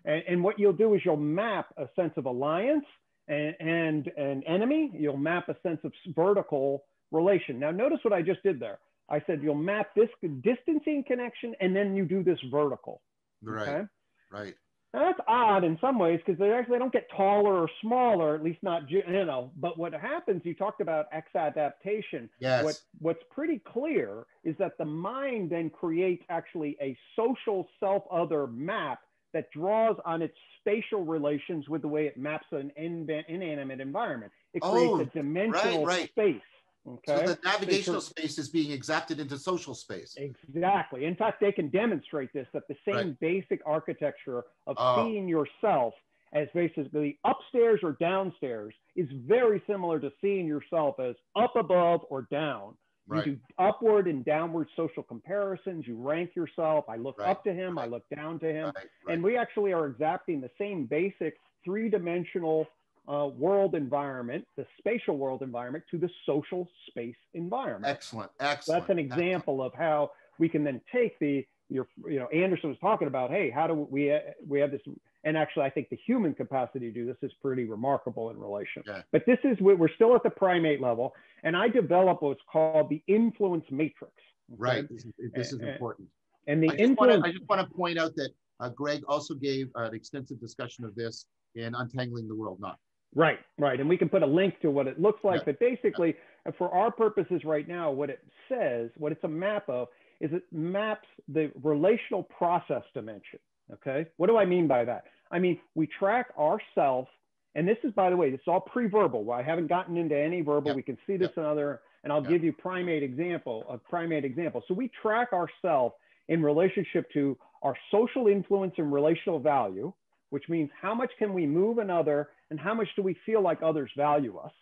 And what you'll do is you'll map a sense of alliance and an enemy. You'll map a sense of vertical relation. Now, notice what I just did there. I said you'll map this distancing connection, and then you do this vertical. Okay? Now, that's odd in some ways, because they don't get taller or smaller, at least not, you know. But what happens, you talked about X-adaptation. What's pretty clear is that the mind then creates actually a social self-other map that draws on its spatial relations with the way it maps an inanimate environment. It creates a dimensional space. Okay. So the navigational space is being exacted into social space. Exactly. In fact, they can demonstrate this, that the same basic architecture of seeing yourself as basically upstairs or downstairs is very similar to seeing yourself as up above or down. You do upward and downward social comparisons. You rank yourself. I look up to him. I look down to him. And we actually are exacting the same basic 3-dimensional world environment, the spatial world environment, to the social space environment. Excellent. So that's an example of how we can then take Anderson was talking about, hey, how do we have this? And actually, I think the human capacity to do this is pretty remarkable in relation. But this is, we're still at the primate level. And I develop what's called the influence matrix. Okay? This is important. And the I just want to point out that Gregg also gave an extensive discussion of this in Untangling the World Knot. Right. And we can put a link to what it looks like. But basically, for our purposes right now, what it says, what it's a map of, is it maps the relational process dimension. Okay, what do I mean by that? I mean, we track ourself, and this is, by the way, this is all pre-verbal. I haven't gotten into any verbal. We can see this in other, and I'll give you a primate example. So we track ourselves in relationship to our social influence and relational value, which means how much can we move another and how much do we feel like others value us,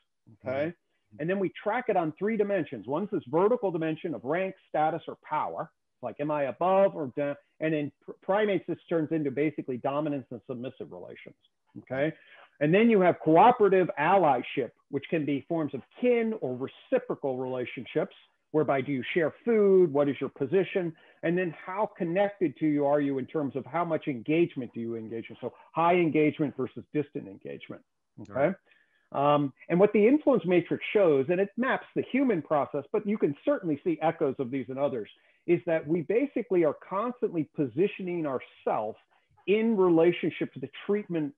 okay? And then we track it on 3 dimensions. One's this vertical dimension of rank, status, or power. Like, am I above or down? And in primates, this turns into basically dominance and submissive relations, okay? And then you have cooperative allyship, which can be forms of kin or reciprocal relationships, whereby do you share food? What is your position? And then how connected to you are you in terms of how much engagement do you engage in? So high engagement versus distant engagement, okay? And what the influence matrix shows, and it maps the human process, but you can certainly see echoes of these in others, is that we basically are constantly positioning ourselves in relationship to the treatment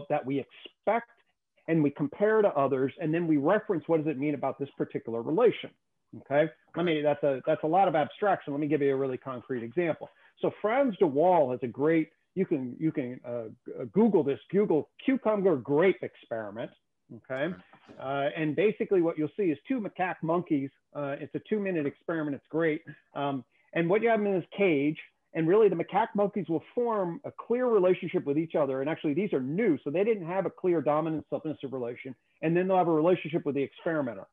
that we expect, and we compare to others, and then we reference what does it mean about this particular relation. Okay, that's a lot of abstraction. Let me give you a really concrete example. So Frans de Waal has a great, you can Google this, Google cucumber grape experiment. Okay, and basically what you'll see is 2 macaque monkeys. It's a 2-minute experiment. It's great. And what you have in this cage, and really the macaque monkeys will form a clear relationship with each other. And actually these are new, so they didn't have a clear dominant submissive relation. And then they'll have a relationship with the experimenter.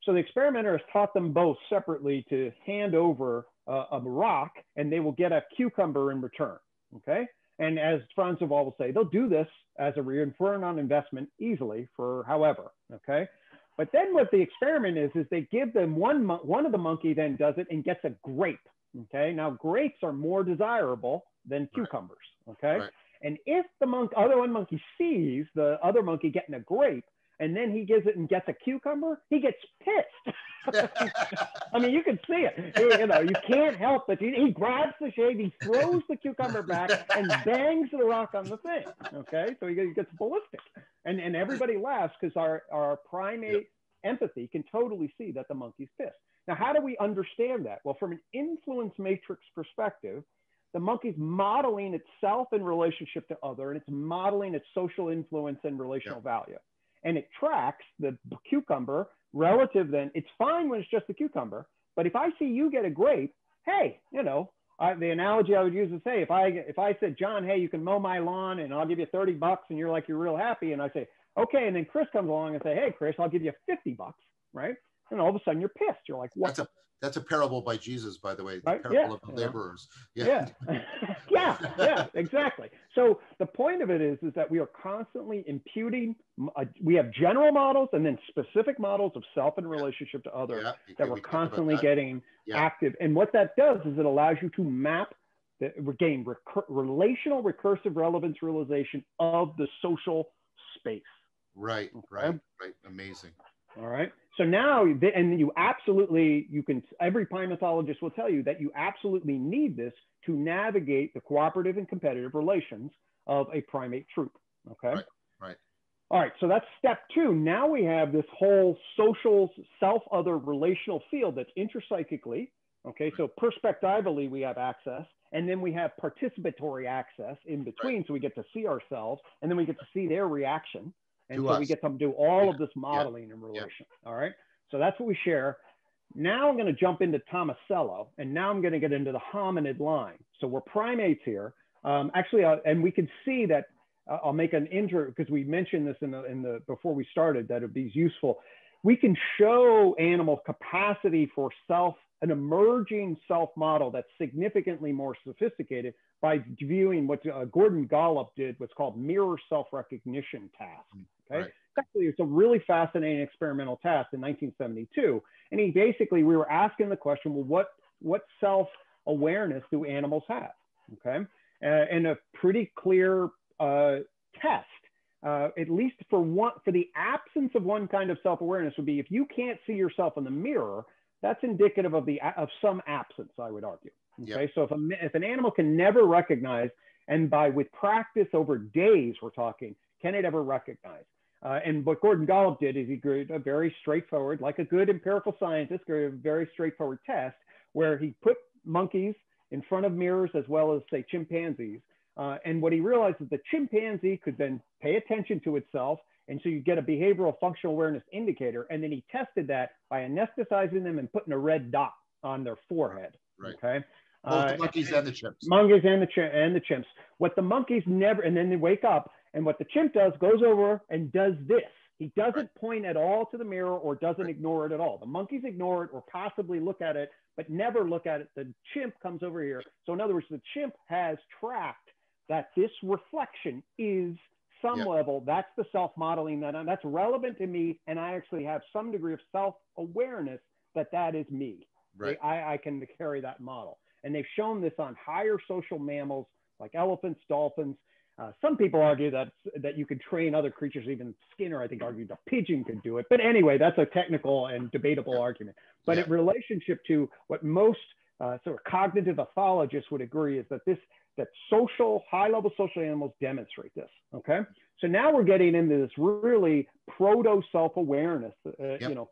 So the experimenter has taught them both separately to hand over a rock, and they will get a cucumber in return. Okay, and as Frans de Waal will say, they'll do this as a return on investment easily for however. Okay, but then what the experiment is they give them one of the monkey then does it and gets a grape. Okay, now grapes are more desirable than cucumbers. Okay, and if the other one monkey sees the other monkey getting a grape, and then he gives it and gets a cucumber, he gets pissed. I mean, you can see it. You can't help it. He grabs the shade, he throws the cucumber back, and bangs the rock on the thing. Okay, so he gets ballistic, and everybody laughs because our primate empathy can totally see that the monkey's pissed. Now, how do we understand that? Well, from an influence matrix perspective, the monkey's modeling itself in relationship to other, and it's modeling its social influence and relational value. And it tracks the cucumber relative then. It's fine when it's just the cucumber, but if I see you get a grape, hey, the analogy I would use is, hey, if I said, John, hey, you can mow my lawn and I'll give you $30 and you're real happy. And I say, okay. And then Chris comes along and say, hey, Chris, I'll give you $50, right? And all of a sudden you're pissed. You're like, what? That's a parable by Jesus, by the way, the parable of the laborers. Yeah, exactly. So the point of it is that we are constantly imputing, we have general models and then specific models of self and relationship to others that we're constantly getting active. And what that does is it allows you to map, gain relational recursive relevance realization of the social space. Right. Amazing. All right. So now, and every primatologist will tell you that you absolutely need this to navigate the cooperative and competitive relations of a primate troop. Okay. Right. All right. So that's step 2. Now we have this whole social self-other relational field that's interpsychically. Okay. So perspectively, we have access, and then we have participatory access in between. So we get to see ourselves, and then we get to see their reaction. And so we get them to do all of this modeling and relation. All right. So that's what we share. Now I'm going to jump into Tomasello, and now I'm going to get into the hominid line. So we're primates here. And we can see that I'll make an intro because we mentioned this in the before we started that it'd be useful. We can show animals capacity for an emerging self model that's significantly more sophisticated by viewing what Gordon Gollop did, what's called mirror self-recognition task. Okay, actually, it's a really fascinating experimental task in 1972, and we were asking the question, well, what self-awareness do animals have? Okay, and a pretty clear test, at least for the absence of one kind of self-awareness, would be if you can't see yourself in the mirror, that's indicative of some absence, I would argue. Okay, so if an animal can never recognize, and with practice over days, we're talking, can it ever recognize? And what Gordon Gollop did is he created a very straightforward, like a good empirical scientist, created a very straightforward test where he put monkeys in front of mirrors as well as, say, chimpanzees. And what he realized is the chimpanzee could then pay attention to itself. And so you get a behavioral functional awareness indicator. And then he tested that by anesthetizing them and putting a red dot on their forehead. Right. Okay. Both the monkeys and the chimps. Monkeys and the chimps. What the monkeys never, and then they wake up, and what the chimp does, goes over and does this. He doesn't point at all to the mirror or doesn't ignore it at all. The monkeys ignore it or possibly look at it, but never look at it. The chimp comes over here. So in other words, the chimp has tracked that this reflection is some level. That's the self-modeling that's relevant to me. And I actually have some degree of self-awareness that is me. Right. I can carry that model. And they've shown this on higher social mammals like elephants, dolphins. Some people argue that you could train other creatures. Even Skinner, I think, argued a pigeon could do it. But anyway, that's a technical and debatable argument. But in relationship to what most sort of cognitive ethologists would agree is that social, high-level social animals demonstrate this. Okay, so now we're getting into this really proto self-awareness,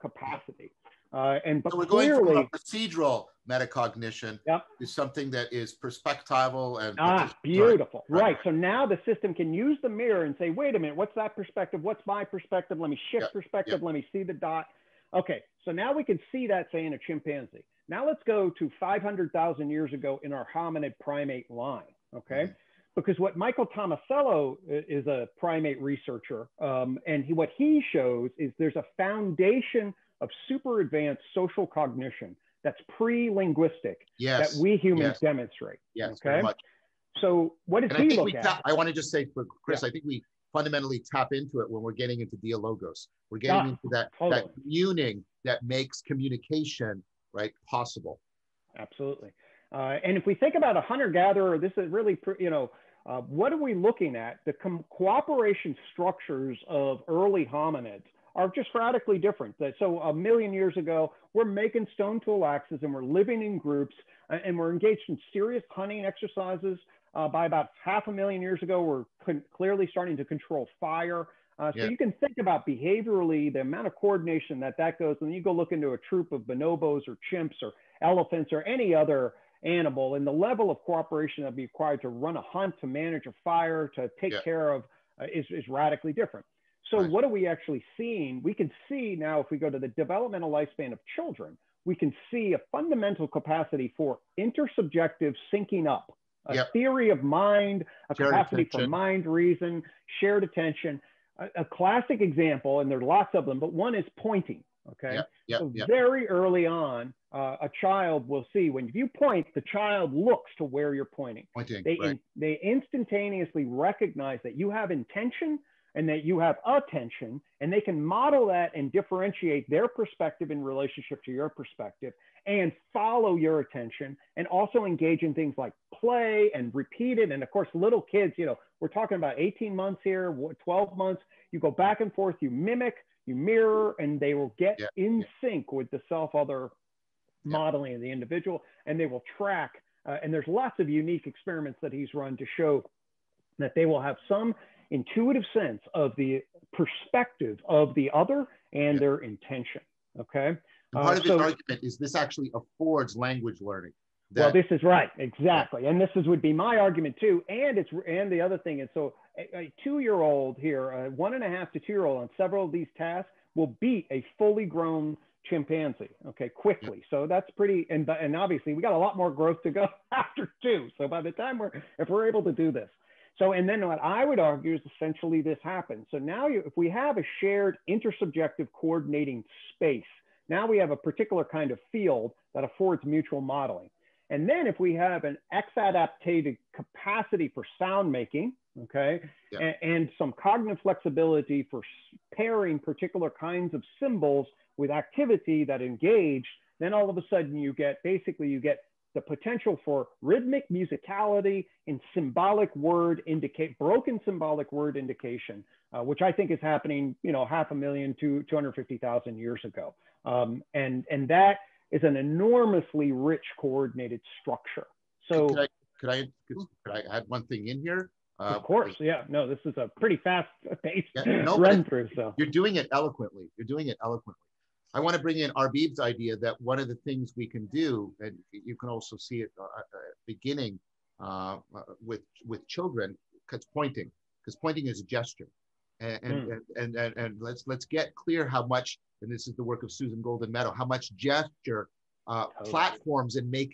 capacity. But so we're going clearly, from a procedural metacognition to something that is perspectival and beautiful. Right. So now the system can use the mirror and say, wait a minute, what's that perspective? What's my perspective? Let me shift perspective. Let me see the dot. Okay. So now we can see that, say, in a chimpanzee. Now let's go to 500,000 years ago in our hominid primate line. Okay. Because what Michael Tomasello is a primate researcher, and what he shows is there's a foundation of super advanced social cognition that's pre-linguistic that we humans demonstrate. Yes, okay? Very much. So what does he look at? I want to just say for Chris, I think we fundamentally tap into it when we're getting into dialogos. We're getting into that communing that makes communication possible. Absolutely. And if we think about a hunter-gatherer, this is really, what are we looking at? The cooperation structures of early hominids are just radically different. So a million years ago, we're making stone tool axes and we're living in groups and we're engaged in serious hunting exercises. By about 500,000 years ago, we're clearly starting to control fire. So you can think about behaviorally the amount of coordination that goes. And you go look into a troop of bonobos or chimps or elephants or any other animal, and the level of cooperation that would be required to run a hunt, to manage a fire, to take care of is radically different. So what are we actually seeing? We can see now, if we go to the developmental lifespan of children, we can see a fundamental capacity for intersubjective syncing up, a theory of mind, a capacity for mind reason, shared attention. A classic example, and there are lots of them, but one is pointing. Okay. Very early on, a child will see when you point, the child looks to where you're pointing. They instantaneously recognize that you have intention and that you have attention, and they can model that and differentiate their perspective in relationship to your perspective and follow your attention, and also engage in things like play and repeat it. And of course, little kids, we're talking about 18 months here, 12 months, you go back and forth, you mimic, you mirror, and they will get in sync with the self-other modeling of the individual, and they will track. And there's lots of unique experiments that he's run to show that they will have some intuitive sense of the perspective of the other and their intention. Okay. Part of his argument is this actually affords language learning. Well, this is right. Exactly. And this would be my argument too. And the other thing is, so a 2-year-old here, a 1.5 to 2-year-old on several of these tasks will beat a fully grown chimpanzee, quickly. So that's pretty, and obviously we got a lot more growth to go after 2. So by the time if we're able to do this. So, and then what I would argue is essentially this happens. So now if we have a shared intersubjective coordinating space, now we have a particular kind of field that affords mutual modeling. And then if we have an X-adaptated capacity for sound making, and some cognitive flexibility for pairing particular kinds of symbols with activity that engage, then all of a sudden you get the potential for rhythmic musicality in symbolic word broken symbolic word indication, which I think is happening, 500,000 to 250,000 years ago. And that is an enormously rich coordinated structure. So could I add one thing in here? Of course. Yeah. No, this is a pretty fast paced run through. So you're doing it eloquently. I want to bring in Arbib's idea that one of the things we can do, and you can also see it beginning with children, because pointing is a gesture, and let's get clear how much, and this is the work of Susan Golden Meadow, how much gesture platforms and make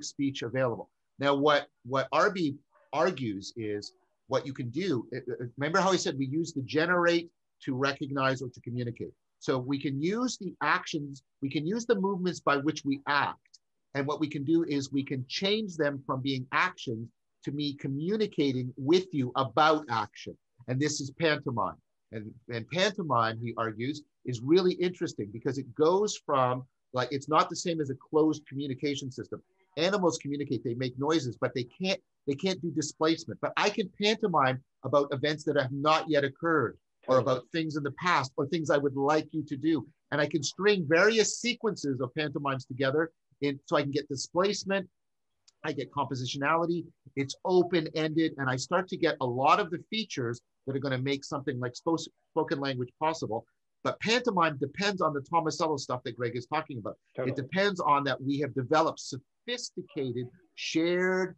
speech available. Now, what Arbib argues is what you can do. Remember how I said we use the generate to recognize or to communicate. So we can use the actions, we can use the movements by which we act. And what we can do is we can change them from being actions to me communicating with you about action. And this is pantomime. And pantomime, he argues, is really interesting because it goes from, like, it's not the same as a closed communication system. Animals communicate, they make noises, but they can't do displacement. But I can pantomime about events that have not yet occurred, or about things in the past, or things I would like you to do. And I can string various sequences of pantomimes together so I can get displacement, I get compositionality, it's open-ended, and I start to get a lot of the features that are going to make something like spoken language possible. But pantomime depends on the Tomasello stuff that Gregg is talking about. It depends on that we have developed sophisticated, shared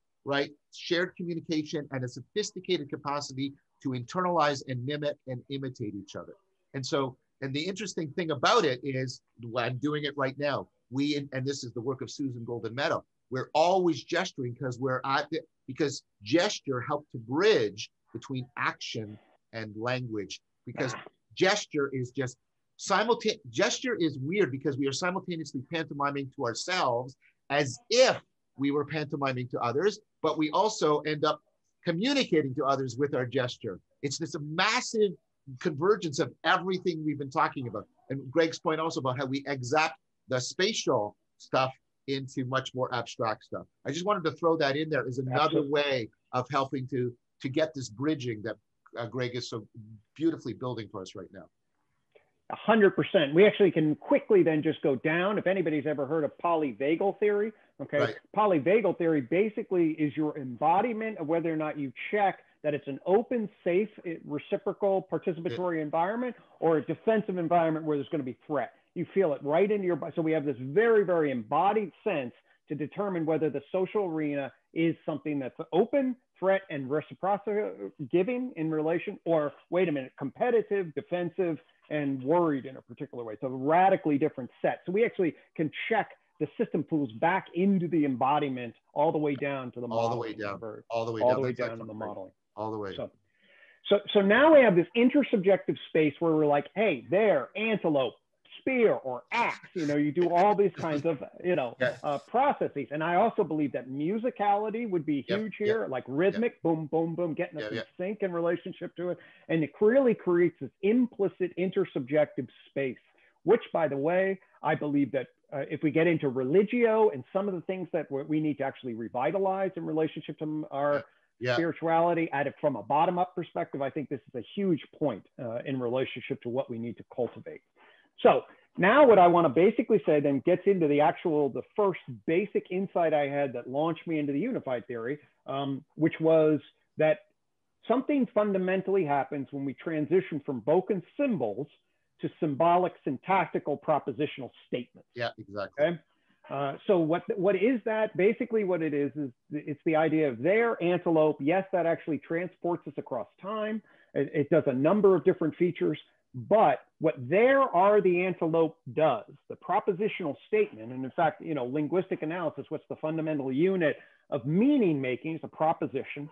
communication and a sophisticated capacity to internalize and mimic and imitate each other. And so, and the interesting thing about it is, I'm doing it right now. And this is the work of Susan Golden Meadow, we're always gesturing because gesture helped to bridge between action and language, because gesture is just gesture is weird because we are simultaneously pantomiming to ourselves as if we were pantomiming to others, but we also end up communicating to others with our gesture. It's this massive convergence of everything we've been talking about. And Gregg's point also about how we exact the spatial stuff into much more abstract stuff. I just wanted to throw that in there as another way of helping to get this bridging that Gregg is so beautifully building for us right now. 100%. We actually can quickly then just go down. If anybody's ever heard of polyvagal theory, okay, right. Polyvagal theory basically is your embodiment of whether or not you check that it's an open, safe, reciprocal, participatory environment, or a defensive environment where there's going to be threat. You feel it right into your body. So we have this very, very embodied sense to determine whether the social arena is something that's open, threat, and reciprocity giving in relation, or wait a minute, competitive, defensive, and worried in a particular way. So a radically different set. So we actually can check the system pools back into the embodiment all the way down to the modeling. All the way down to the modeling. All the way. So now we have this intersubjective space where we're like, hey, there, antelope, spear, or axe, you do all these kinds of, processes. And I also believe that musicality would be huge here, like rhythmic, boom, boom, boom, getting us in sync in relationship to it. And it really creates this implicit intersubjective space, which, by the way, I believe that if we get into religio and some of the things that we need to actually revitalize in relationship to our spirituality, from a bottom-up perspective, I think this is a huge point in relationship to what we need to cultivate. So now what I want to basically say then gets into the first basic insight I had that launched me into the unified theory, which was that something fundamentally happens when we transition from broken symbols to symbolic syntactical propositional statements. Yeah, exactly. Okay? So what is that? Basically what it is it's the idea of there, antelope. Yes, that actually transports us across time. It does a number of different features. But what there are the antelope does, the propositional statement, and in fact, linguistic analysis, what's the fundamental unit of meaning making is a proposition.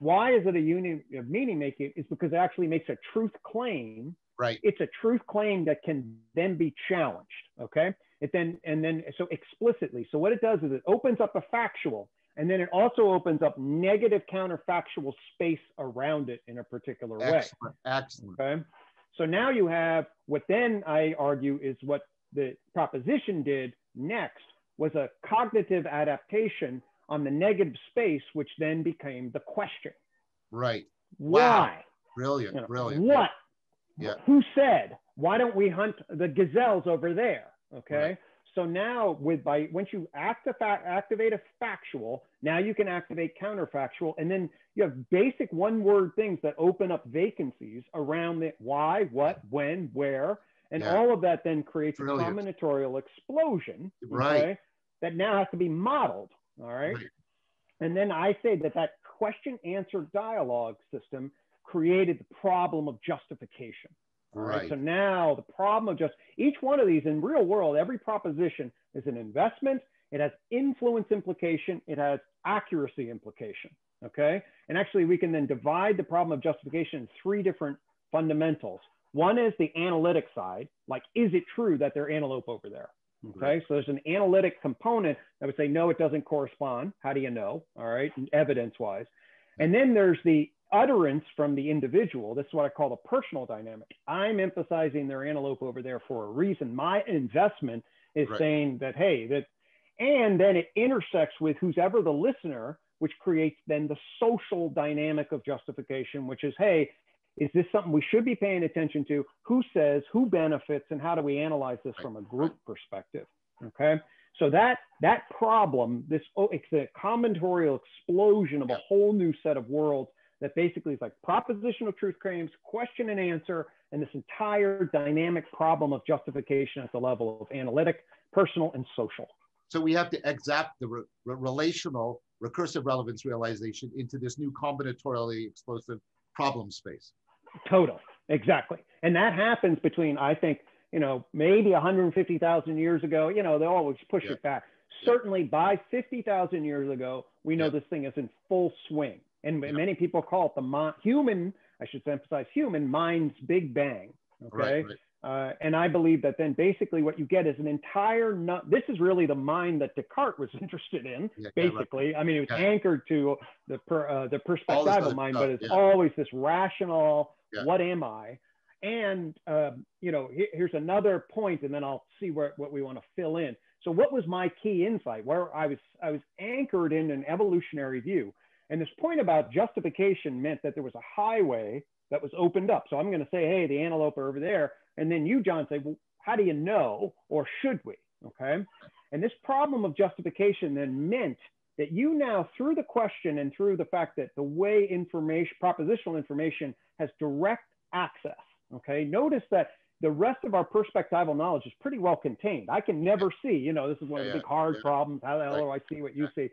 Why is it a unit of meaning making? It's because it actually makes a truth claim. Right. It's a truth claim that can then be challenged. Okay. So explicitly. So what it does is it opens up a factual, and then it also opens up negative counterfactual space around it in a particular way. Excellent. Okay. So now you have what then I argue is what the proposition did next was a cognitive adaptation on the negative space, which then became the question. Right. Why? Wow. Brilliant. Brilliant. What? Yeah. Who said? Why don't we hunt the gazelles over there? Okay. Right. So now once you activate a factual, now you can activate counterfactual, and then you have basic one-word things that open up vacancies around the why, what, when, where, And all of that then creates a Brilliant. combinatorial explosion, Right. that now has to be modeled, all right? And then I say that that question-answer dialogue system created the problem of justification. All right. So now the problem of each one of these in real world, every proposition is an investment. It has influence implication. It has accuracy implication. Okay. And actually we can then divide the problem of justification in three different fundamentals. One is the analytic side, like, is it true that there's antelope over there? Okay. So there's an analytic component that would say, no, it doesn't correspond. How do you know? All right. Evidence wise. And then there's the utterance from the individual. This is what I call the personal dynamic. I'm emphasizing their antelope over there for a reason. My investment is saying that, hey, that, and then it intersects with who's ever the listener, which creates then the social dynamic of justification, which is, hey, is this something we should be paying attention to? Who says, who benefits, and how do we analyze this from a group perspective? Okay. So that problem, it's a combinatorial explosion of a whole new set of worlds that basically is like propositional truth claims, question and answer, and this entire dynamic problem of justification at the level of analytic, personal, and social. So we have to exact the relational recursive relevance realization into this new combinatorially explosive problem space. Totally, exactly. And that happens between, I think, maybe 150,000 years ago, they always push it back. Certainly by 50,000 years ago, we know this thing is in full swing. And many people call it the human, I should emphasize human, mind's Big Bang, okay? And I believe that then basically what you get is an entire, this is really the mind that Descartes was interested in, basically. I mean, it was anchored to the perspectival mind, but it's always this rational, what am I? And, here's another point, and then I'll see what we want to fill in. So what was my key insight? Where I was anchored in an evolutionary view. And this point about justification meant that there was a highway that was opened up. So I'm going to say, hey, the antelope are over there. And then you, John, say, well, how do you know, or should we? Okay. And this problem of justification then meant that you now, through the question and through the fact that the way propositional information has direct access. Okay. Notice that the rest of our perspectival knowledge is pretty well contained. I can never see, this is one of the big hard problems. How the hell do I see what you see?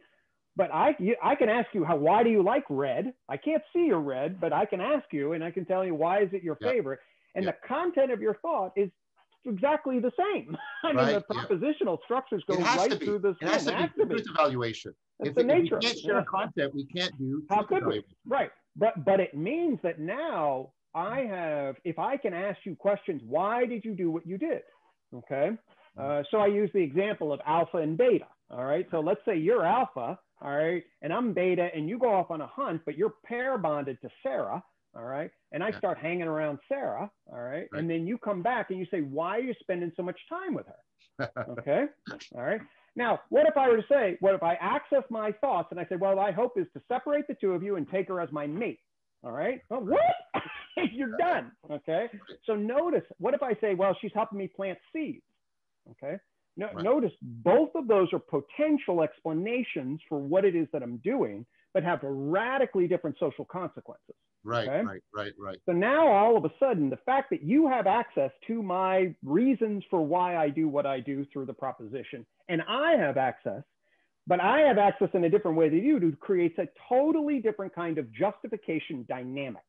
But I can ask you, why do you like red? I can't see your red, but I can ask you, and I can tell you, why is it your favorite? And the content of your thought is exactly the same. I mean, the propositional structures go right through this. It has to be truth evaluation. If the nature we can't share content, we can't do truth evaluation. Right. But it means that now if I can ask you questions, why did you do what you did? Okay. So I use the example of alpha and beta. All right. So let's say you're alpha. All right. And I'm beta, and you go off on a hunt, but you're pair bonded to Sarah. All right. And I start hanging around Sarah. All right. And then you come back and you say, why are you spending so much time with her? Okay. All right. Now, what if I access my thoughts and I say, well, my hope is to separate the two of you and take her as my mate. All right. Well, what? You're done. Okay. So notice, what if I say, well, she's helping me plant seeds? Okay. Notice both of those are potential explanations for what it is that I'm doing, but have radically different social consequences. Right. So now all of a sudden, the fact that you have access to my reasons for why I do what I do through the proposition, and I have access, but I have access in a different way than you do, creates a totally different kind of justification dynamic.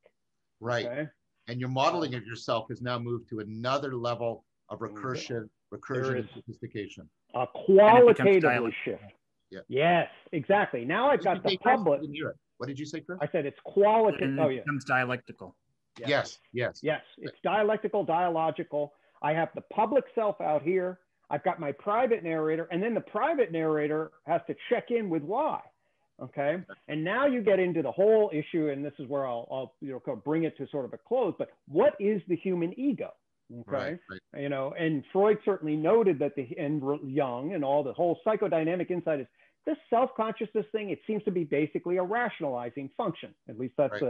Right. Okay? And your modeling of yourself has now moved to another level of recursion and sophistication. A qualitatively shift. Yeah. Yes, exactly. Now I've got the public. What did you say, Chris? I said it's qualitative. It becomes dialectical. Yes. It's dialectical, dialogical. I have the public self out here. I've got my private narrator, and then the private narrator has to check in with why. Okay. And now you get into the whole issue, and this is where I'll bring it to sort of a close. But what is the human ego? Okay. Right. And Freud certainly noted that and Jung and all the whole psychodynamic insight is this self-consciousness thing. It seems to be basically a rationalizing function. At least that's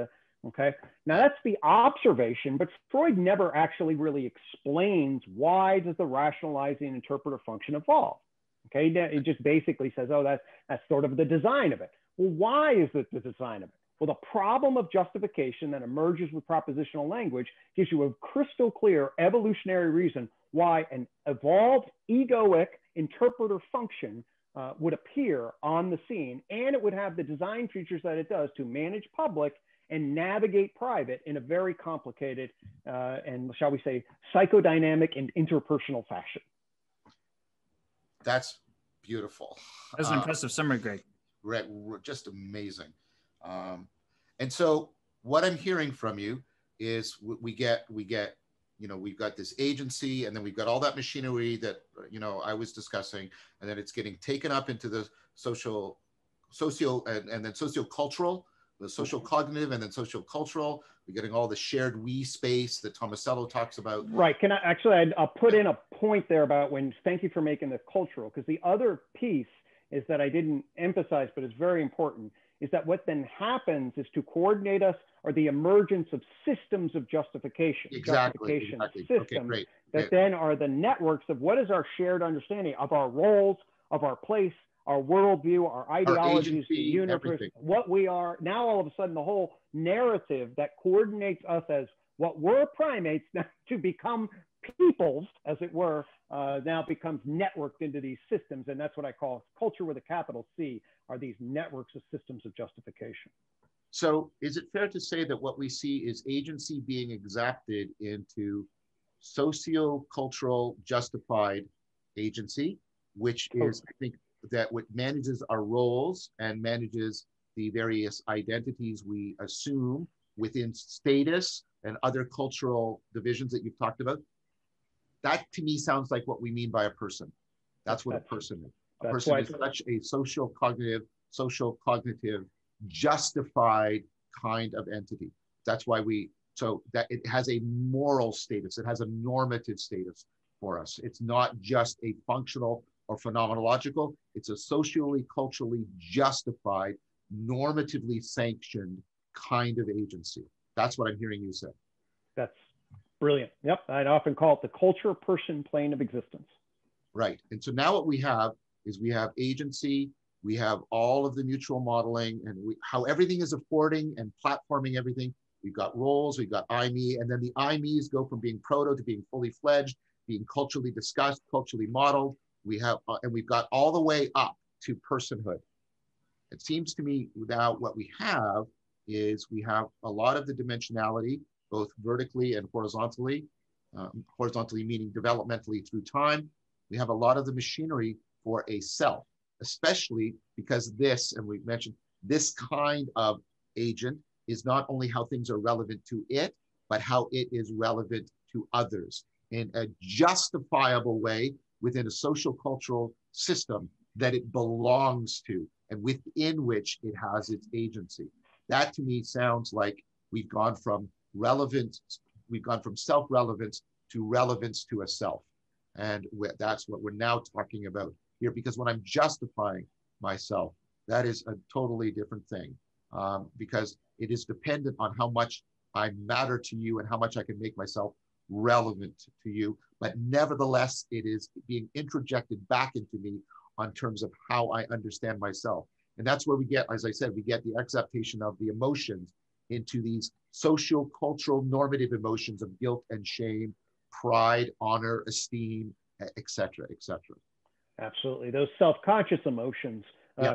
okay. Now that's the observation, but Freud never actually really explains why does the rationalizing interpreter function evolve. Okay. It just basically says, oh, that's sort of the design of it. Well, why is it the design of it? Well, the problem of justification that emerges with propositional language gives you a crystal clear evolutionary reason why an evolved egoic interpreter function would appear on the scene, and it would have the design features that it does to manage public and navigate private in a very complicated and, shall we say, psychodynamic and interpersonal fashion. That's beautiful. That's an impressive summary, Greg. Just amazing. And so what I'm hearing from you is we get, you know, we've got this agency, and then we've got all that machinery that, you know, I was discussing, and then it's getting taken up into the socio and then sociocultural, the social cognitive, and then socio-cultural. We're getting all the shared we space that Tomasello talks about. Right. Can I actually, I'll put in a point there about when, thank you for making the cultural, because the other piece is that I didn't emphasize, but it's very important, is that what then happens is to coordinate us are the emergence of systems of justification. Exactly. Systems okay, great. that then are the networks of what is our shared understanding of our roles, of our place, our worldview, our ideologies, our agency, the universe, everything. What we are. Now, all of a sudden, the whole narrative that coordinates us as what were primates now to become peoples, as it were, now becomes networked into these systems. And that's what I call culture with a capital C, are these networks of systems of justification. So is it fair to say that what we see is agency being exacted into socio-cultural justified agency, which is, I think, that what manages our roles and manages the various identities we assume within status and other cultural divisions that you've talked about? That to me sounds like what we mean by a person. That's what a person is. A person is such a social cognitive, justified kind of entity. That's why so that it has a moral status. It has a normative status for us. It's not just a functional or phenomenological. It's a socially, culturally justified, normatively sanctioned kind of agency. That's what I'm hearing you say. That's brilliant. Yep. I'd often call it the culture person plane of existence. Right. And so now what we have is we have agency, we have all of the mutual modeling, and how everything is affording and platforming everything. We've got roles, we've got I, me, and then the I, me's go from being proto to being fully fledged, being culturally discussed, culturally modeled. We have, and we've got all the way up to personhood. It seems to me now what we have is we have a lot of the dimensionality, both vertically and horizontally, horizontally meaning developmentally through time. We have a lot of the machinery for a self, especially because this, and we've mentioned, this kind of agent is not only how things are relevant to it, but how it is relevant to others in a justifiable way within a social cultural system that it belongs to and within which it has its agency. That to me sounds like we've gone from relevance, we've gone from self-relevance to relevance to a self. And that's what we're now talking about here, because when I'm justifying myself, that is a totally different thing, because it is dependent on how much I matter to you and how much I can make myself relevant to you. But nevertheless, it is being introjected back into me on terms of how I understand myself. And that's where we get, as I said, we get the acceptation of the emotions into these socio-cultural normative emotions of guilt and shame, pride, honor, esteem, etc., etc. Absolutely. Those self-conscious emotions,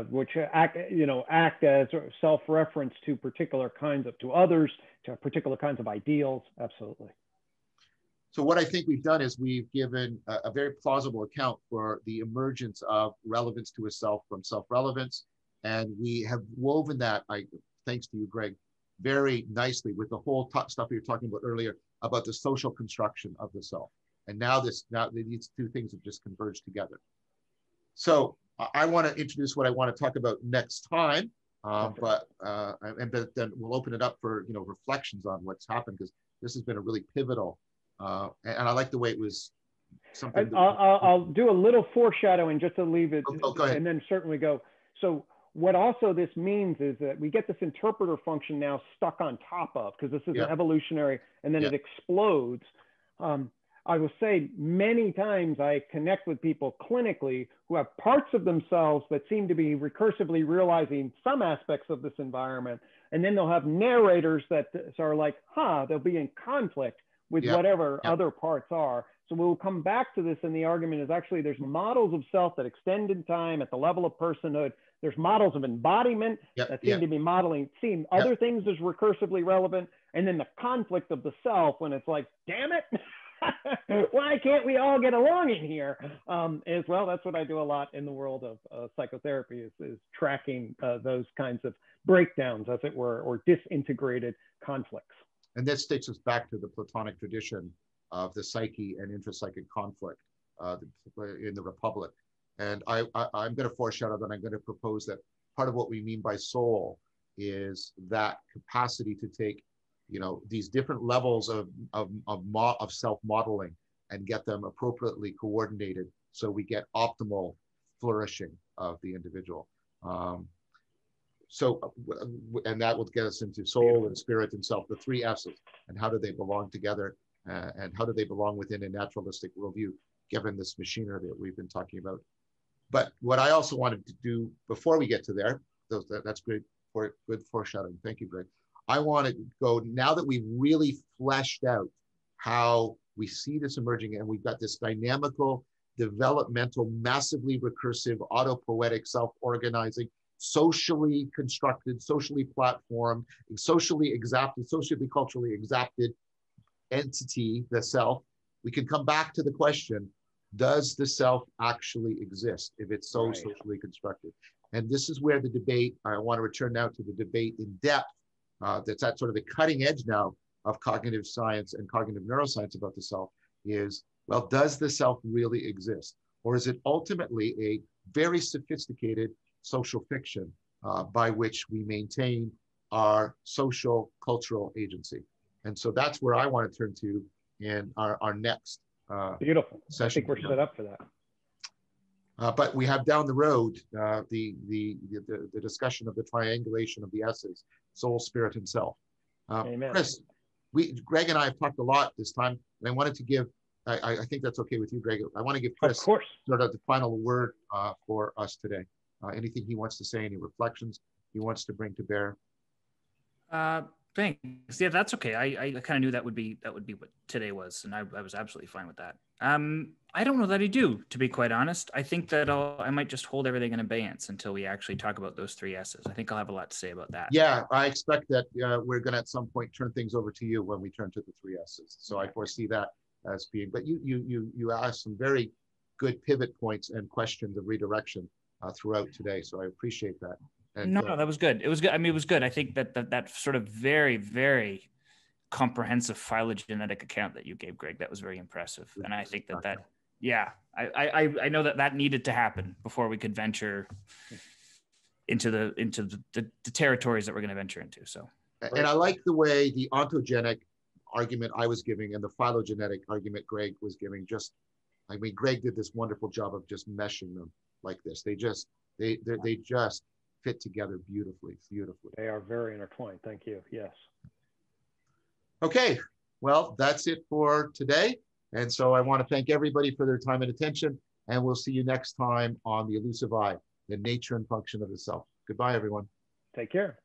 which act as self-reference to particular kinds of, to others, to particular kinds of ideals. Absolutely. So what I think we've done is we've given a very plausible account for the emergence of relevance to a self from self-relevance. And we have woven that, thanks to you, Greg, very nicely with the whole stuff we were talking about earlier about the social construction of the self. And now these two things have just converged together. So I want to introduce what I want to talk about next time, but then we'll open it up for reflections on what's happened, because this has been a really pivotal, and I like the way it was. Something I'll do a little foreshadowing just to leave it, go ahead. And then certainly go. So what also this means is that we get this interpreter function now stuck on top of, because this is an evolutionary, and then it explodes. I will say many times I connect with people clinically who have parts of themselves that seem to be recursively realizing some aspects of this environment. And then they'll have narrators that are like, they'll be in conflict with whatever other parts are. So we'll come back to this, and the argument is actually there's models of self that extend in time at the level of personhood. There's models of embodiment that seem to be seeing other things as recursively relevant. And then the conflict of the self when it's like, damn it, why can't we all get along in here? As well, that's what I do a lot in the world of psychotherapy is tracking those kinds of breakdowns, as it were, or disintegrated conflicts. And this takes us back to the Platonic tradition of the psyche and intrapsychic conflict in the Republic. And I'm going to foreshadow that I'm going to propose that part of what we mean by soul is that capacity to take, these different levels of self-modeling and get them appropriately coordinated so we get optimal flourishing of the individual. And that will get us into soul and spirit and self, the three S's, and how do they belong together, and how do they belong within a naturalistic worldview, given this machinery that we've been talking about. But what I also wanted to do before we get to there, that's great for good foreshadowing. Thank you, Greg. I want to go, now that we've really fleshed out how we see this emerging, and we've got this dynamical, developmental, massively recursive, autopoetic, self-organizing, socially constructed, socially platformed, socially exacted, socially culturally exacted entity, the self, we can come back to the question, does the self actually exist if it's so socially constructed? And this is where the debate, I want to return now to the debate in depth, that's at sort of the cutting edge now of cognitive science and cognitive neuroscience about the self is, well, does the self really exist? Or is it ultimately a very sophisticated social fiction by which we maintain our social cultural agency? And so that's where I want to turn to in our next beautiful session. I think we're set up for that. But we have down the road the discussion of the triangulation of the S's, soul, spirit, and self. Amen. Chris, Greg and I have talked a lot this time, and I wanted to give, I think that's okay with you, Greg. I want to give Chris sort of the final word for us today. Anything he wants to say, any reflections he wants to bring to bear? Thanks. Yeah, that's okay. I kind of knew that would be what today was, and I was absolutely fine with that. I don't know that I do, to be quite honest. I think that I might just hold everything in abeyance until we actually talk about those three S's. I think I'll have a lot to say about that. Yeah, I expect that we're going to at some point turn things over to you when we turn to the three S's. So I foresee that as being, but you asked some very good pivot points and questions of redirection throughout today. So I appreciate that. And, no, that was good. It was good. I mean, it was good. I think that sort of very, very comprehensive phylogenetic account that you gave, Greg, that was very impressive. And I think I know that needed to happen before we could venture into the territories that we're going to venture into. So, and I like the way the ontogenic argument I was giving and the phylogenetic argument Greg was giving. Greg did this wonderful job of just meshing them like this. They just fit together beautifully. They are very intertwined. Thank you. Yes. Okay. Well, that's it for today. And so I want to thank everybody for their time and attention. And we'll see you next time on the Elusive I, the nature and function of the self. Goodbye, everyone. Take care.